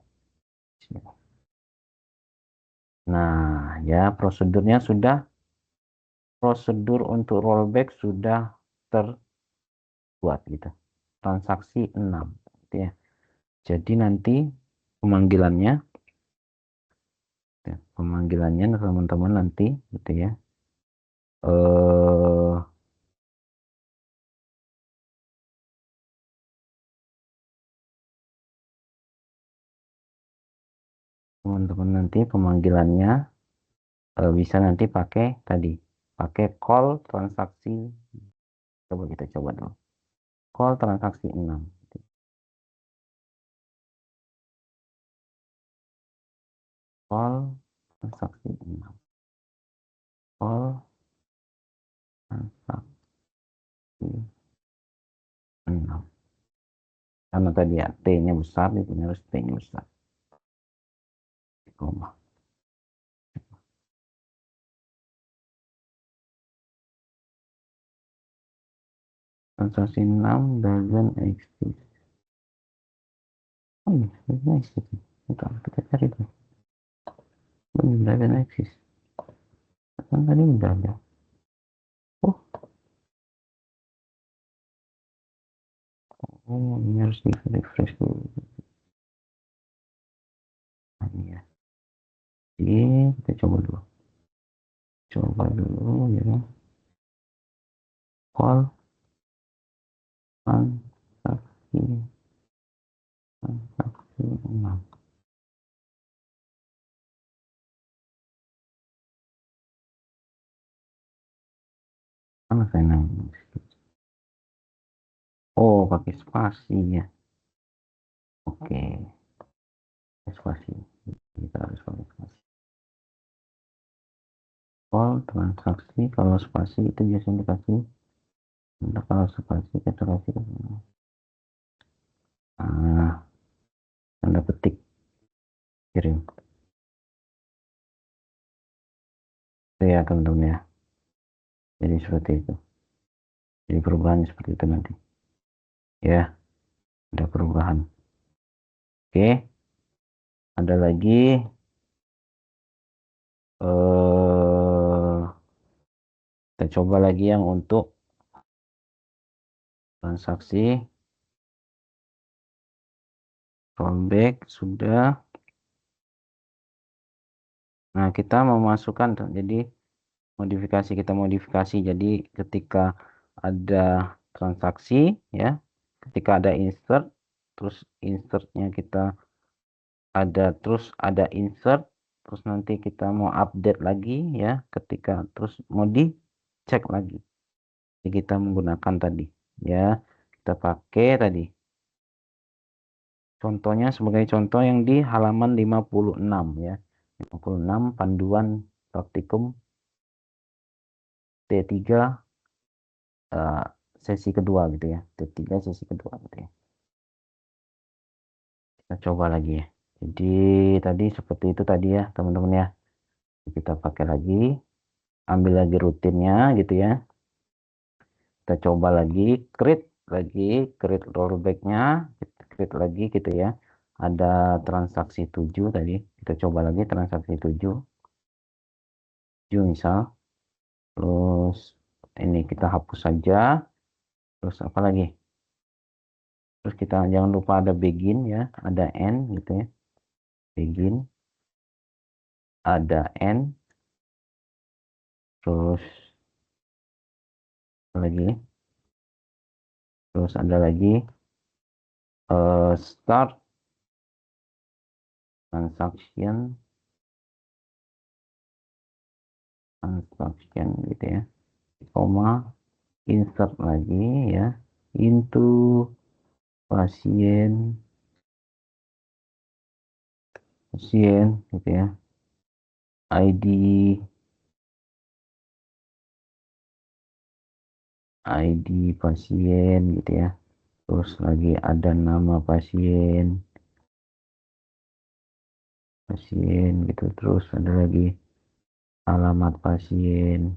A: Nah ya prosedur untuk rollback sudah terbuat gitu transaksi 6 gitu ya jadi nanti pemanggilannya pemanggilannya teman-teman nanti gitu ya eh teman-teman nanti pemanggilannya bisa nanti pakai tadi pakai call transaksi coba kita coba dulu call transaksi 6 call transaksi 6 call transaksi 6 karena tadi ya T-nya besar itu harus T-nya besar koma. Transaksi 6 doesn't exist. Oh iya, doesn't exist. Kita cari tuh. Doesn't exist. Kan tadi udah ada. Oh, ini harus di refresh dulu. Nah, ini ya. Jadi kita coba dulu. Coba dulu ya. Call transaksi transaksi 6. Mana saya nanya? Oh, pakai spasi ya. Oke, spasi. Kita harus pakai spasi. Call transaksi, kalau spasi itu biasanya dikasih. Untuk kalau spasi kita kasih. Nah, tanda petik kirim. Itu ya teman-teman ya. Jadi seperti itu. Jadi perubahan seperti itu nanti. Ya, ada perubahan. Oke, ada lagi. Kita coba lagi yang untuk transaksi rollback sudah. Nah, kita memasukkan, jadi modifikasi, kita modifikasi. Jadi ketika ada transaksi ya, ketika ada insert, terus insertnya kita ada insert, terus nanti kita mau update lagi ya, ketika terus mau dicek lagi. Jadi kita menggunakan tadi ya, kita pakai tadi contohnya sebagai contoh yang di halaman 56 ya, 56 panduan praktikum T3 sesi kedua gitu ya, T3 sesi kedua gitu ya. Kita coba lagi ya. Jadi tadi seperti itu tadi ya teman-teman ya. Kita pakai lagi, ambil lagi rutinnya gitu ya. Kita coba lagi, create rollbacknya, create lagi gitu ya. Ada transaksi 7 tadi, kita coba lagi transaksi 7 misal. Terus ini kita hapus saja. Terus apa lagi? Terus kita jangan lupa ada begin ya, ada end gitu ya. Begin, ada end, terus apa lagi, terus ada lagi start transaction gitu ya, koma, insert lagi ya, into pasien gitu ya, ID pasien gitu ya, terus lagi ada nama pasien gitu, terus ada lagi alamat pasien,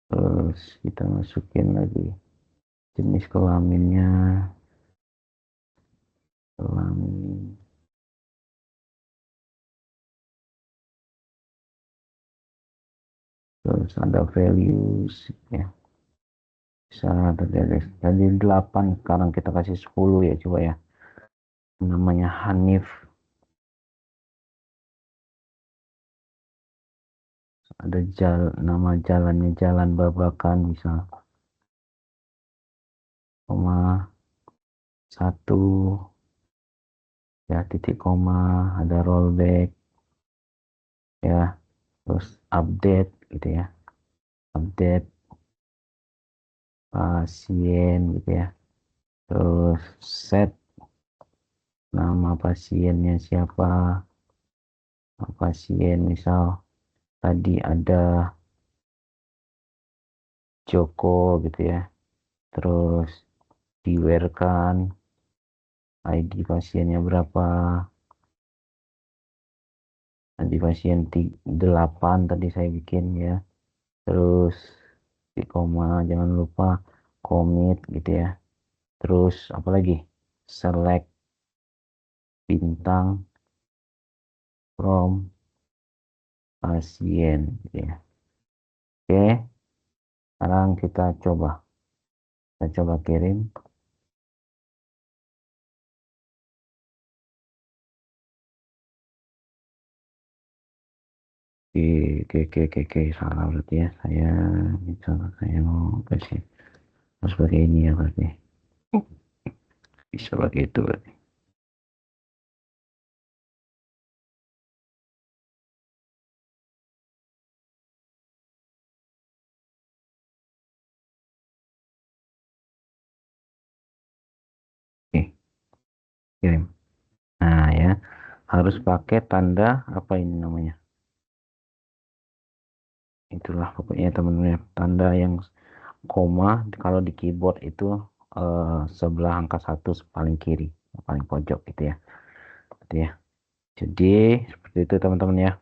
A: terus kita masukin lagi jenis kelaminnya, kelamin, terus ada values ya, bisa tadi 8, sekarang kita kasih 10 ya, coba ya, namanya Hanif, ada nama jalannya Jalan Babakan misal, koma 1 ya, titik koma, ada rollback ya, terus update gitu ya, update pasien gitu ya, terus set nama pasiennya siapa, pasien misal tadi ada Joko gitu ya, terus diwerkan, ID pasiennya berapa, ID pasien 8 tadi saya bikin ya, terus di koma jangan lupa commit gitu ya, terus apa lagi, select bintang from pasien gitu ya. Oke, sekarang kita coba kirim. Oke, salah berarti ya, saya mau kasih, harus pakai ini ya berarti, bisa pakai itu berarti. Oke, kirim. Nah ya, harus pakai tanda apa ini namanya, itulah pokoknya teman-teman, tanda yang koma kalau di keyboard itu sebelah angka 1 paling kiri, paling pojok gitu ya, gitu ya. Jadi seperti itu teman-teman ya.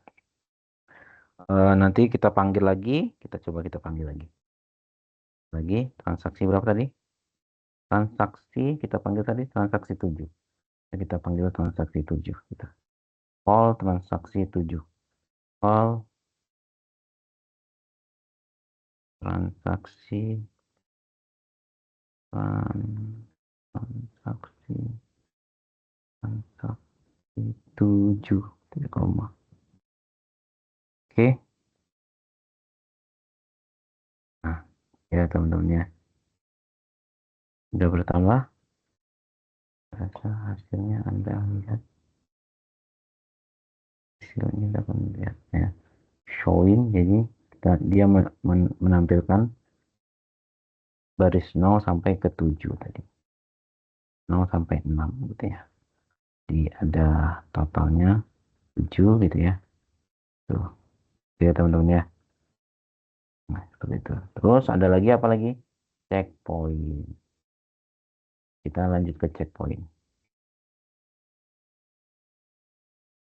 A: Nanti kita panggil lagi, kita panggil lagi transaksi berapa tadi, transaksi kita panggil tadi transaksi 7, kita panggil transaksi 7, kita call transaksi 7, call transaksi transaksi transaksi 7 tiga koma. Oke, nah ya teman-teman ya, udah bertambah, rasa hasilnya Anda lihat, hasilnya dapat melihat ya, showing, jadi dia menampilkan baris 0 sampai ke 7 tadi, 0 sampai 6 gitu ya, di ada totalnya 7 gitu ya, tuh ya teman-teman ya. Nah seperti itu, terus ada lagi apa lagi, checkpoint, kita lanjut ke checkpoint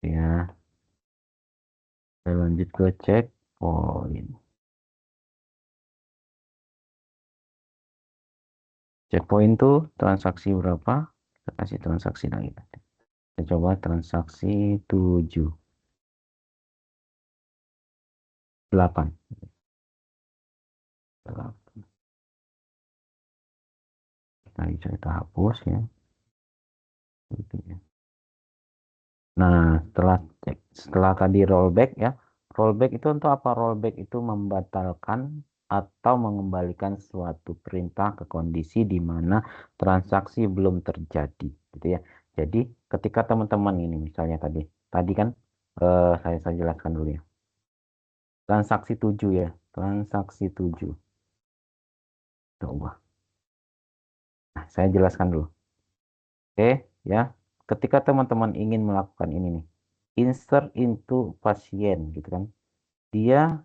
A: ya, kita lanjut ke checkpoint. Checkpoint tuh transaksi berapa, kita kasih transaksi lagi, kita coba transaksi 7 8 nah bisa kita hapus ya, gitu ya. Nah setelah tadi rollback ya, rollback itu untuk apa, rollback itu membatalkan atau mengembalikan suatu perintah ke kondisi di mana transaksi belum terjadi gitu ya. Jadi ketika teman-teman ini misalnya tadi tadi kan saya jelaskan dulu ya, transaksi 7 ya, transaksi 7 coba, nah, saya jelaskan dulu. Oke ya, ketika teman-teman ingin melakukan ini nih, insert into pasien gitu kan, dia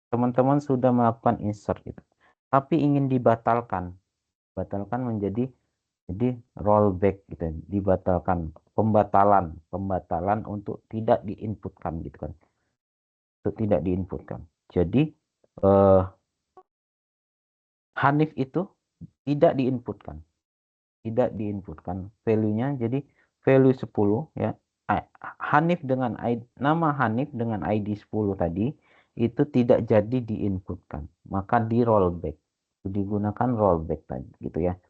A: teman-teman sudah melakukan insert gitu, tapi ingin dibatalkan, batalkan menjadi jadi rollback gitu, dibatalkan, pembatalan untuk tidak diinputkan gitu kan, untuk tidak diinputkan. Jadi eh, Hanif itu tidak diinputkan, value-nya, jadi value 10 ya, Hanif dengan nama Hanif dengan ID 10 tadi itu tidak jadi diinputkan, maka di rollback, digunakan rollback tadi gitu ya,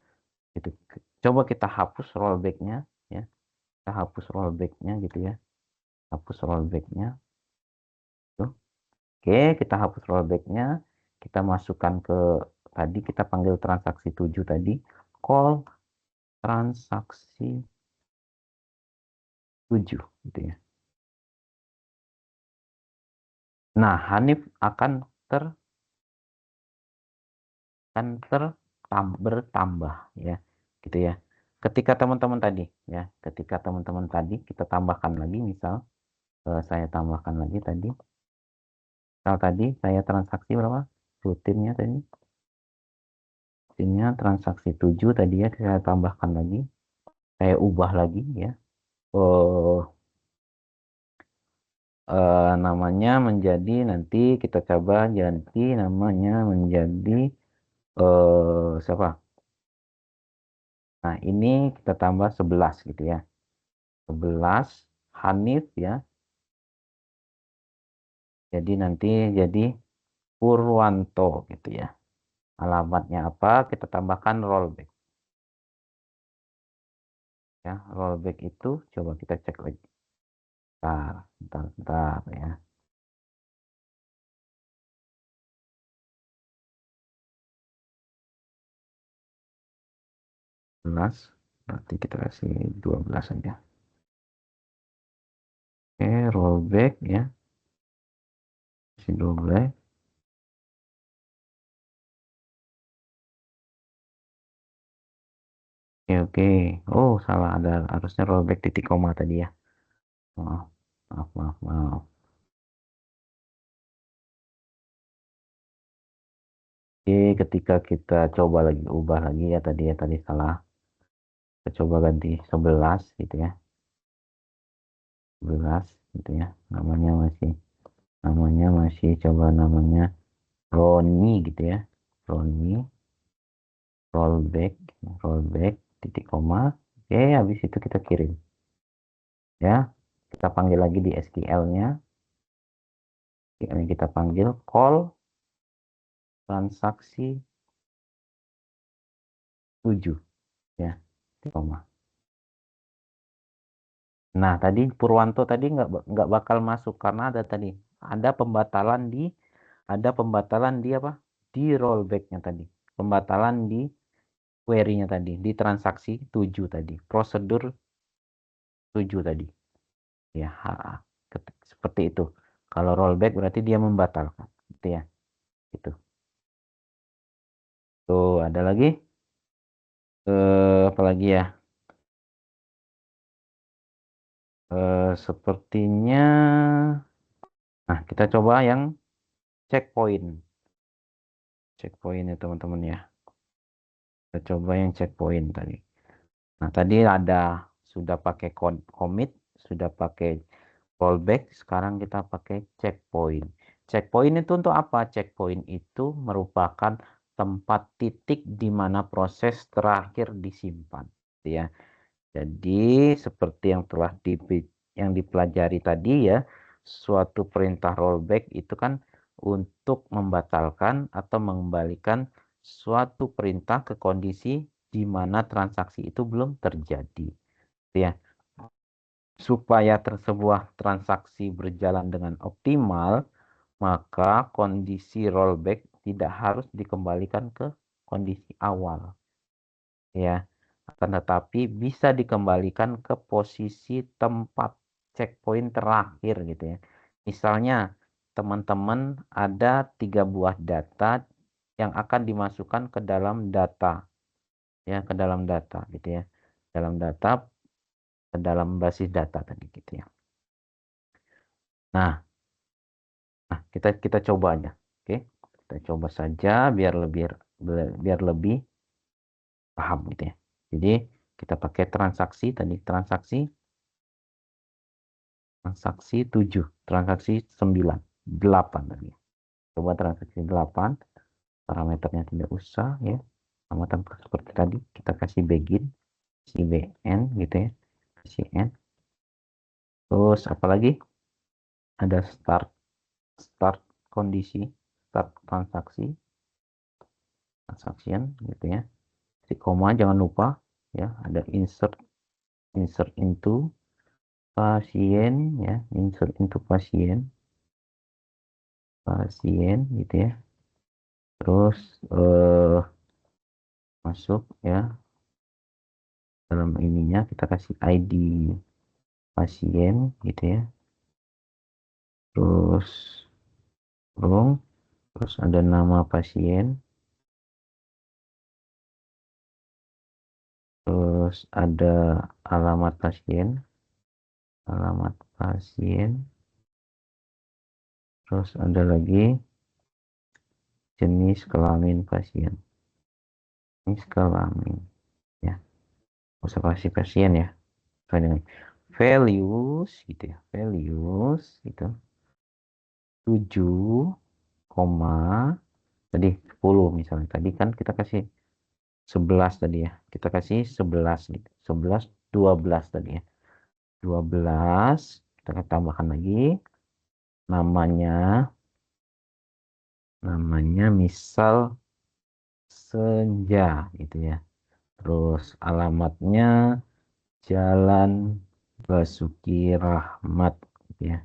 A: itu coba kita hapus rollbacknya ya, kita hapus rollbacknya gitu ya, hapus rollbacknya tuh. Oke, kita hapus rollbacknya, kita masukkan ke tadi, kita panggil transaksi 7 tadi, call transaksi 7 gitu ya. Nah, Hanif akan ter bertambah ya. Gitu ya. Ketika teman-teman tadi ya, ketika teman-teman tadi kita tambahkan lagi, misal saya tambahkan lagi tadi. Misal tadi saya transaksi berapa? Rutinnya tadi mesinnya transaksi 7 tadi ya, saya tambahkan lagi, saya ubah lagi ya. Oh, namanya menjadi, nanti kita coba ganti namanya menjadi siapa? Nah, ini kita tambah 11 gitu ya. 11 Hanif ya. Jadi nanti jadi Purwanto gitu ya. Alamatnya apa? Kita tambahkan rollback. Ya, rollback itu coba kita cek lagi. Bentar ya. Belas, berarti kita kasih 12 aja. Oke, rollback ya. Kasih 12. Oke, oke. Oh, salah, ada harusnya rollback titik koma tadi ya. Maaf, maaf. Oke, ketika kita coba lagi, ubah lagi ya, tadi salah. Kita coba ganti 11 gitu ya. 11 gitu ya. Namanya masih coba namanya Roni gitu ya. Roni, rollback, rollback, titik koma. Oke, habis itu kita kirim. Ya, kita panggil lagi di SQL-nya. Ini kita panggil call transaksi 7 ya, titik koma. Nah, tadi Purwanto tadi nggak bakal masuk karena ada pembatalan di apa? Di rollback-nya tadi. Pembatalan di query-nya tadi, di transaksi 7 tadi. Prosedur 7 tadi. Ya, seperti itu. Kalau rollback berarti dia membatalkan. Gitu ya. Itu. Tuh, ada lagi? Apa lagi ya? Sepertinya, nah kita coba yang checkpoint. Checkpoint ya teman-teman ya. Kita coba yang checkpoint tadi. Nah, tadi sudah pakai commit, sudah pakai rollback, sekarang kita pakai checkpoint. Checkpoint itu untuk apa? Checkpoint itu merupakan tempat titik di mana proses terakhir disimpan, gitu ya. Jadi seperti yang dipelajari tadi ya, suatu perintah rollback itu kan untuk membatalkan atau mengembalikan suatu perintah ke kondisi di mana transaksi itu belum terjadi. Ya, supaya sebuah transaksi berjalan dengan optimal, maka kondisi rollback tidak harus dikembalikan ke kondisi awal. Ya, akan tetapi bisa dikembalikan ke posisi tempat checkpoint terakhir gitu ya. Misalnya teman-teman ada 3 buah data yang akan dimasukkan ke dalam data ya, ke dalam data gitu ya, dalam data, ke dalam basis data tadi gitu ya. Nah, kita kita coba aja, oke, kita coba saja biar lebih paham gitu ya. Jadi kita pakai transaksi 7, transaksi 9, 8 tadi. Coba transaksi 8, parameternya tidak usah ya. Sama tempat seperti tadi, kita kasih begin, kasih bn gitu ya. Kasih n. Terus apalagi? Ada start kondisi, start transaction gitu ya. Si koma jangan lupa ya, ada insert into pasien ya, insert into pasien gitu ya. Terus masuk ya dalam ininya, kita kasih ID pasien gitu ya. Terus room, terus ada nama pasien, terus ada alamat pasien, terus ada lagi jenis kelamin pasien. jenis kelamin ya, observasi pasien ya, sesuai dengan values gitu ya, values itu 7, tadi 10 misalnya, tadi kan kita kasih 11 tadi ya, kita kasih 11 gitu, 11 12 tadi ya, 12 kita tambahkan lagi namanya, misal Senja gitu ya, terus alamatnya Jalan Basuki Rahmat gitu ya.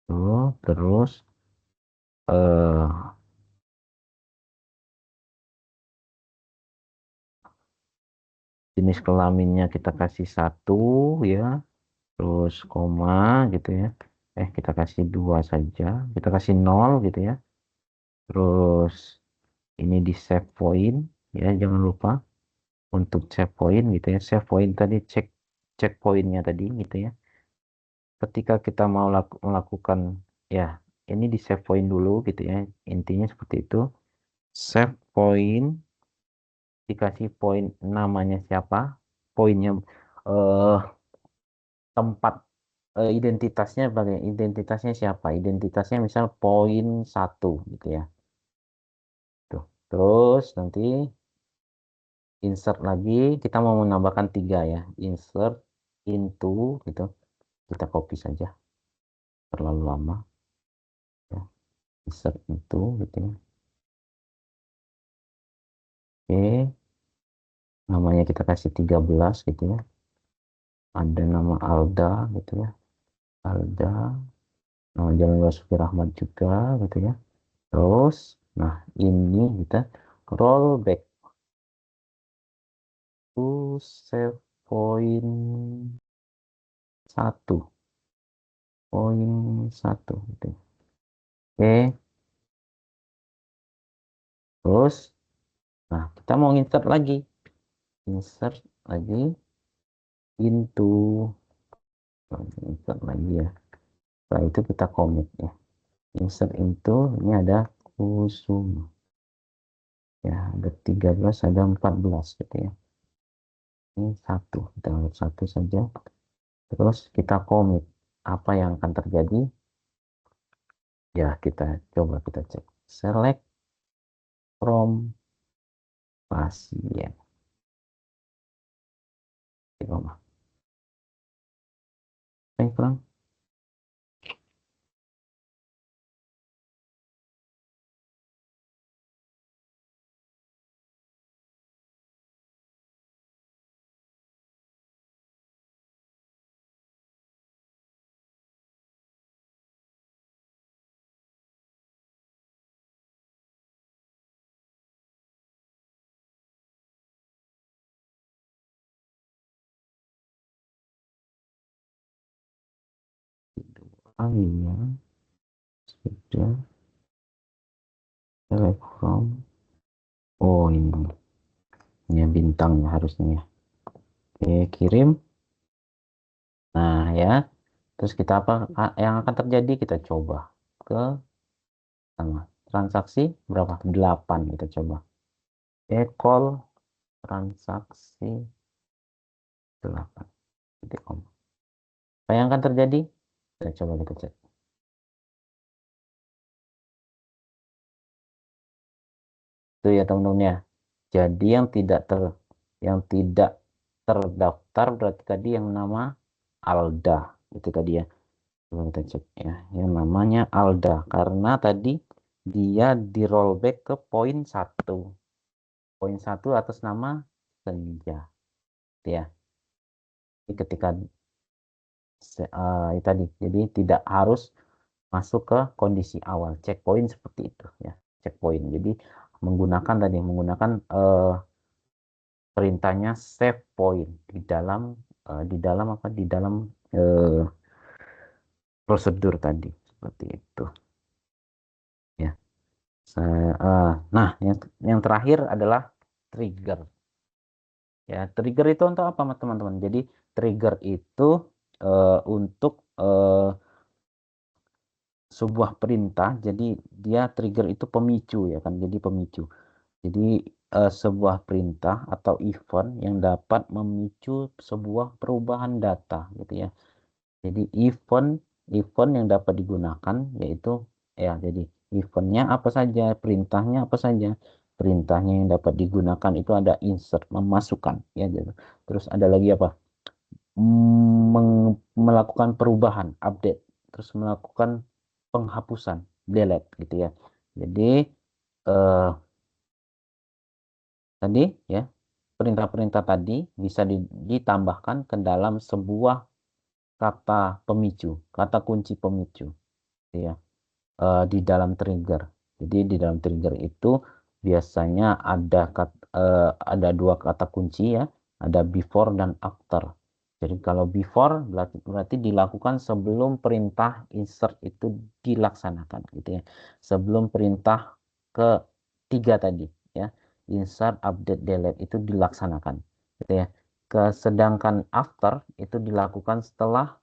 A: Tuh, terus eh jenis kelaminnya kita kasih 1 ya, terus koma gitu ya, kita kasih 2 saja, kita kasih 0 gitu ya, terus ini di save point ya, jangan lupa untuk save point gitu ya, save point tadi, cek poinnya tadi gitu ya, ketika kita mau melakukan ya, ini di save point dulu gitu ya, intinya seperti itu. Save point, dikasih poin namanya siapa, poinnya eh tempat, identitasnya, siapa, identitasnya misal poin 1 gitu ya. Tuh. Terus nanti insert lagi, kita mau menambahkan 3 ya, insert into gitu, kita copy saja, terlalu lama ya, insert into gitu ya. Oke, namanya kita kasih 13 gitu ya, ada nama Alda gitu ya, Alda, nama Jalan Basuki Rahmat juga gitu ya. Terus nah ini kita roll back to save point 1, gitu. Oke, terus nah kita mau insert lagi, insert lagi into, insert lagi ya, setelah itu kita commit ya, insert into, ini ada Kusuma ya, ada 13, ada 14 gitu ya, ini 1, kita anggap 1 saja, terus kita commit, apa yang akan terjadi ya, kita coba kita cek, select from pasien, koma, kurang ya, sudah select from, oh ini bintang ya harusnya ya. Oke, kirim. Nah ya, terus kita apa yang akan terjadi, kita coba ke sama transaksi berapa, 8 kita coba, call transaksi 8 titik com, apa yang akan terjadi, kita coba kita cek. Itu ya teman-teman ya, jadi yang tidak terdaftar berarti tadi yang nama Alda itu tadi ya. Coba kita cek ya, yang namanya Alda, karena tadi dia di rollback ke poin 1, atas nama Senja ya. Jadi ketika tadi, jadi tidak harus masuk ke kondisi awal, checkpoint seperti itu ya, checkpoint. Jadi menggunakan perintahnya save point di dalam, apa, di dalam eh, prosedur tadi seperti itu ya. Nah yang terakhir adalah trigger ya. Trigger itu untuk apa teman-teman? Jadi trigger itu untuk sebuah perintah, jadi dia trigger itu pemicu ya kan, jadi pemicu. Jadi sebuah perintah atau event yang dapat memicu sebuah perubahan data gitu ya. Jadi event yang dapat digunakan yaitu ya jadi eventnya apa saja, perintahnya apa saja. Perintahnya yang dapat digunakan itu ada insert, memasukkan ya gitu. Terus ada lagi apa? Melakukan perubahan, update, terus melakukan penghapusan, delete gitu ya. Jadi eh, tadi ya perintah-perintah tadi bisa ditambahkan ke dalam sebuah kata pemicu, kata kunci pemicu, gitu ya, di dalam trigger. Jadi di dalam trigger itu biasanya ada dua kata kunci ya, ada before dan after. Jadi kalau before berarti dilakukan sebelum perintah insert itu dilaksanakan, gitu ya. Sebelum perintah ketiga tadi ya, insert, update, delete itu dilaksanakan, gitu ya. Sedangkan after itu dilakukan setelah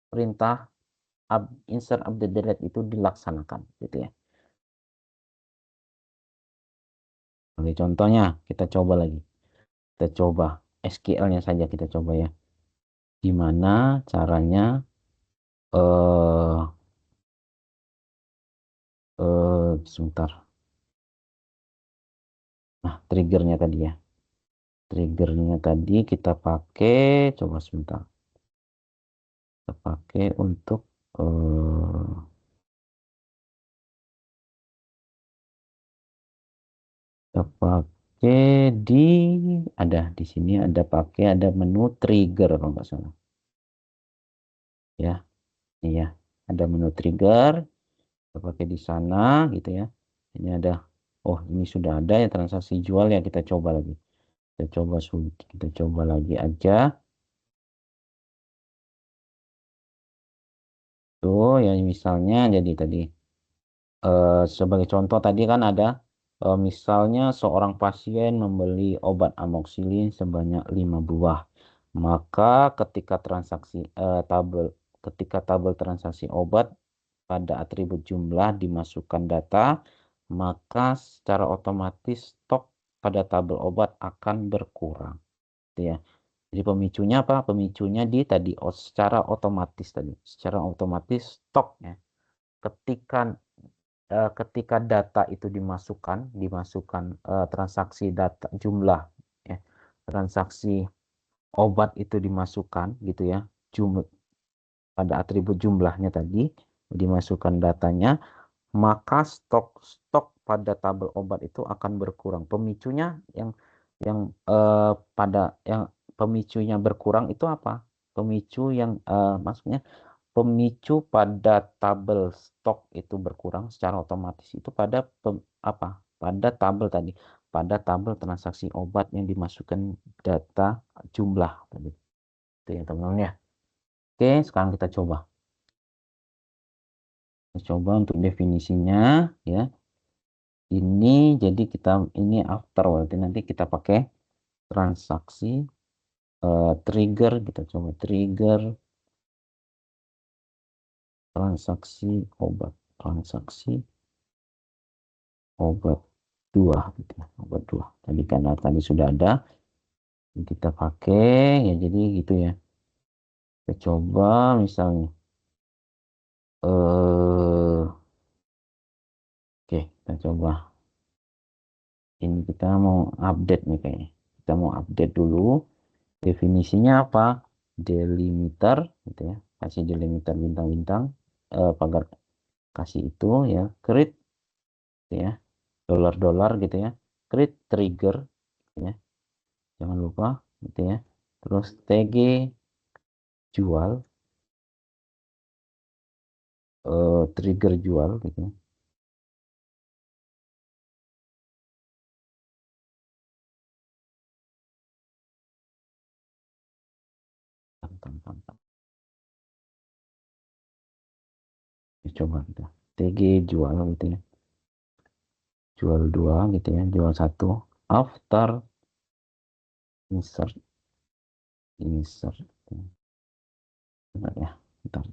A: perintah insert, update, delete itu dilaksanakan, gitu ya. Oke, contohnya kita coba lagi. Kita coba SQL-nya saja kita coba ya. Gimana caranya eh sebentar. Nah, triggernya tadi ya. Triggernya tadi kita pakai, coba sebentar. Kita pakai untuk kita pakai di di sini ada menu trigger kalau nggak salah. Ya, iya. Ada menu trigger, kita pakai di sana gitu ya. Ini ada, oh ini sudah ada ya transaksi jual ya, kita coba lagi. Kita coba lagi aja. Tuh ya misalnya jadi tadi sebagai contoh tadi kan ada misalnya seorang pasien membeli obat amoxicillin sebanyak 5 buah. Maka ketika tabel transaksi obat pada atribut jumlah dimasukkan data, maka secara otomatis stok pada tabel obat akan berkurang. Gitu ya. Jadi pemicunya apa? Pemicunya di tadi secara otomatis tadi. Secara otomatis stok ya. Ketika ketika data itu dimasukkan transaksi data jumlah ya. Transaksi obat itu dimasukkan gitu ya. Jumlah pada atribut jumlahnya tadi dimasukkan datanya, maka stok pada tabel obat itu akan berkurang. Pemicunya yang pada yang pemicunya berkurang itu apa? Pemicu yang maksudnya pemicu pada tabel stok itu berkurang secara otomatis itu pada apa? Pada tabel tadi, pada tabel transaksi obat yang dimasukkan data jumlah tadi. Itu ya teman-teman ya. Oke, sekarang kita coba. Kita coba untuk definisinya ya. Ini jadi ini after berarti nanti kita pakai transaksi trigger, kita coba trigger transaksi obat, transaksi obat dua gitu ya, obat dua. Tadi karena tadi sudah ada kita pakai ya jadi gitu ya. Kita coba misalnya oke, kita coba ini kita mau update nih kayaknya. Kita mau update dulu. Definisinya apa? Delimiter, gitu ya. Kasih delimiter bintang-bintang, pagar kasih itu ya. Create, gitu ya. Dolar-dolar gitu ya. Create trigger, gitu ya. Jangan lupa, gitu ya. Terus TG jual, trigger jual, gitu ya. Tantang, tantang. Coba kita. TG jual, gitu ya. Jual dua, gitu ya. Jual satu. After insert, insert. Bentar ya. Bentar.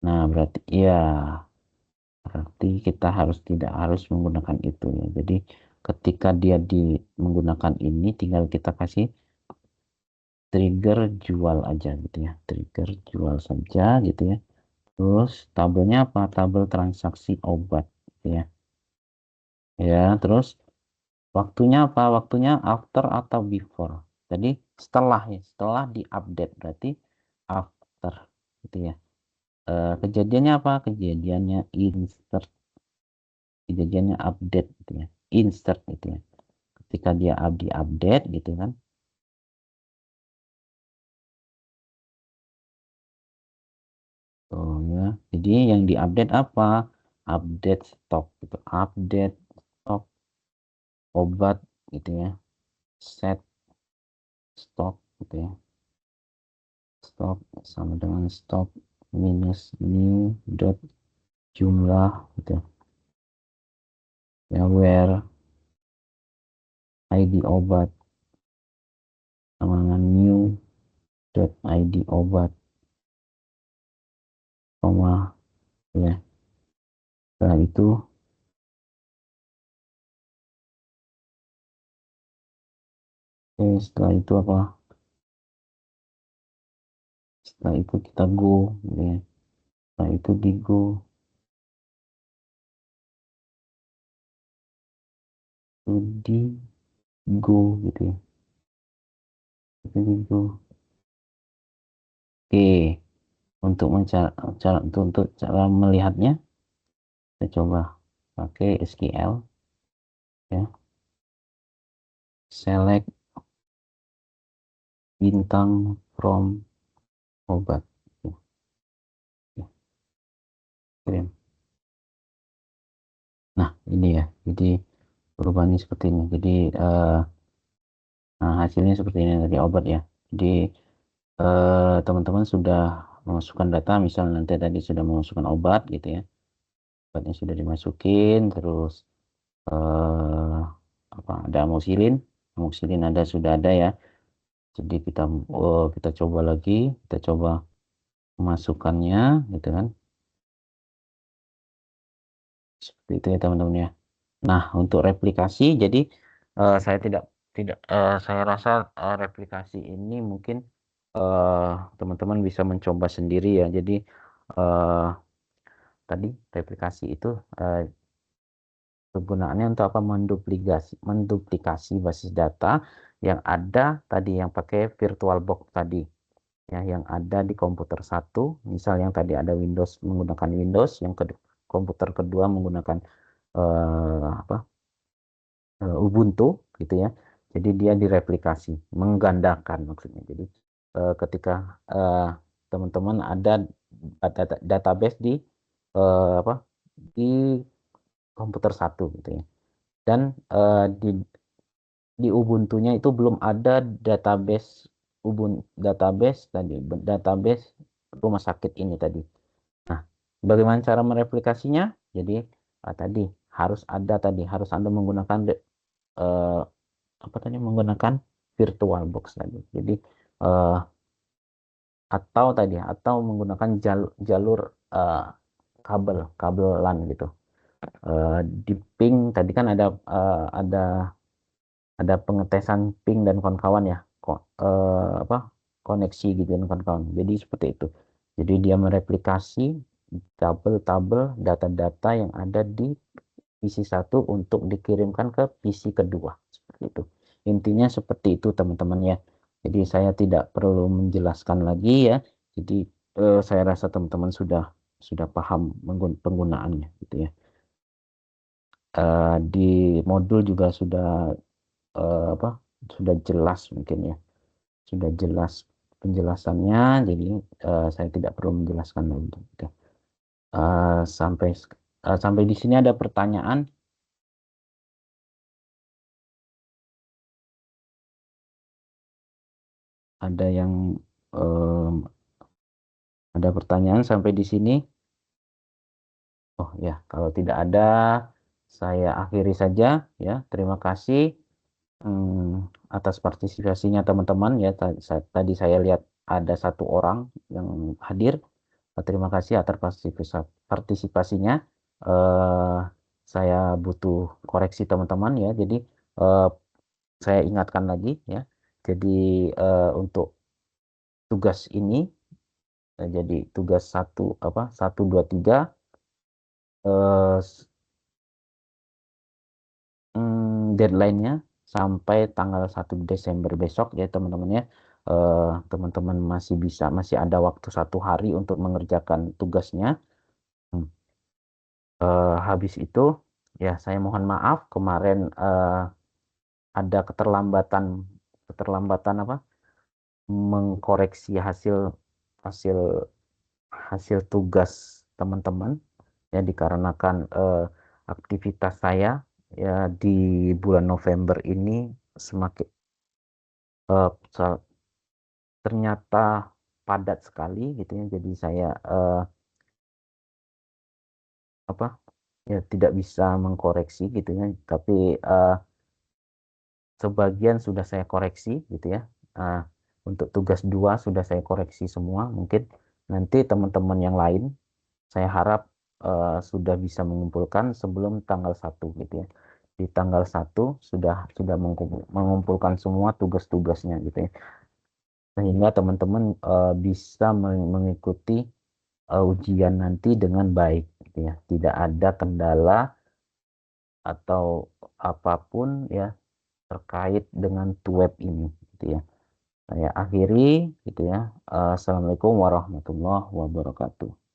A: Nah, berarti iya. Berarti kita tidak harus menggunakan itu ya. Jadi ketika dia menggunakan ini, tinggal kita kasih trigger jual aja gitu ya. Trigger jual saja gitu ya. Terus tabelnya apa? Tabel transaksi obat gitu ya. Ya, terus waktunya apa? Waktunya after atau before. Jadi setelah ya, setelah diupdate berarti after gitu ya. Kejadiannya apa? Kejadiannya insert, kejadiannya update gitu ya. Insert gitu ya. Ketika dia update gitu kan. Oh ya. Jadi yang diupdate apa? Update stok gitu. Update stok obat gitu ya. Set stok gitu ya. Stok sama dengan stok minus new dot jumlah gitu ya. Where ID obat sama dengan new dot ID obat koma ya. Setelah itu setelah itu apa? Setelah itu kita go gitu ya. Setelah itu di go, itu di go gitu ya. Itu di go. Oke, untuk untuk cara melihatnya kita coba pakai SQL ya. Select bintang from obat. Ya, ya, kirim. Nah, ini ya. Jadi perubahannya seperti ini. Jadi nah, hasilnya seperti ini dari obat ya. Jadi teman-teman sudah memasukkan data, misal nanti tadi sudah memasukkan obat gitu ya. Obatnya sudah dimasukin, terus eh, apa ada amoxicillin, amoxicillin ada sudah ada ya. Jadi kita coba lagi, kita coba memasukkannya gitu kan. Seperti itu ya teman-teman ya. Nah, untuk replikasi, jadi saya saya rasa replikasi ini mungkin eh, teman-teman bisa mencoba sendiri ya. Jadi eh, tadi replikasi itu eh, kegunaannya untuk apa? Menduplikasi basis data yang ada tadi yang pakai VirtualBox tadi ya, yang ada di komputer satu. Misal yang tadi ada Windows menggunakan Windows, yang komputer kedua menggunakan apa? Ubuntu gitu ya. Jadi dia direplikasi, menggandakan maksudnya. Jadi ketika eh, teman-teman ada database di apa di komputer satu gitu ya. Dan di Ubuntu-nya itu belum ada database database tadi database rumah sakit ini tadi. Nah, bagaimana cara mereplikasinya? Jadi tadi harus Anda menggunakan eh, apa tadi menggunakan VirtualBox tadi. Jadi eh, atau menggunakan jalur eh, kabel LAN gitu. Di ping tadi kan ada pengetesan ping dan kawan-kawan ya. Apa koneksi gitu dan kawan-kawan. Jadi seperti itu. Jadi dia mereplikasi tabel-tabel data-data yang ada di PC satu untuk dikirimkan ke PC kedua. Seperti itu. Intinya seperti itu teman-teman ya. Jadi saya tidak perlu menjelaskan lagi ya. Jadi saya rasa teman-teman sudah paham penggunaannya gitu ya. Di modul juga apa sudah jelas mungkin ya. Sudah jelas penjelasannya. Jadi saya tidak perlu menjelaskan lagi. Gitu. Sampai di sini ada pertanyaan. Ada yang em, ada pertanyaan sampai di sini? Oh ya, kalau tidak ada, saya akhiri saja ya. Terima kasih atas partisipasinya teman-teman ya. Tadi saya lihat ada satu orang yang hadir. Terima kasih atas partisipasinya. eh, saya butuh koreksi teman-teman ya. Jadi eh, saya ingatkan lagi ya. Jadi untuk tugas ini jadi tugas satu apa 1, 2, 3 eh, deadline-nya sampai tanggal 1 Desember besok ya teman-teman ya. Teman-teman masih ada waktu 1 hari untuk mengerjakan tugasnya. Hmm. Habis itu ya saya mohon maaf kemarin ada keterlambatan keterlambatan apa mengkoreksi hasil hasil hasil tugas teman-teman ya dikarenakan aktivitas saya ya di bulan November ini semakin ternyata padat sekali gitu ya. Jadi saya apa ya tidak bisa mengkoreksi gitu ya. Tapi eh, sebagian sudah saya koreksi gitu ya. Ah, untuk tugas 2 sudah saya koreksi semua. Mungkin nanti teman-teman yang lain saya harap sudah bisa mengumpulkan sebelum tanggal 1 gitu ya. Di tanggal 1 sudah mengumpulkan semua tugas-tugasnya gitu ya. Sehingga teman-teman bisa mengikuti ujian nanti dengan baik gitu ya. Tidak ada kendala atau apapun ya terkait dengan web ini gitu ya. Saya akhiri gitu ya. Assalamualaikum warahmatullahi wabarakatuh.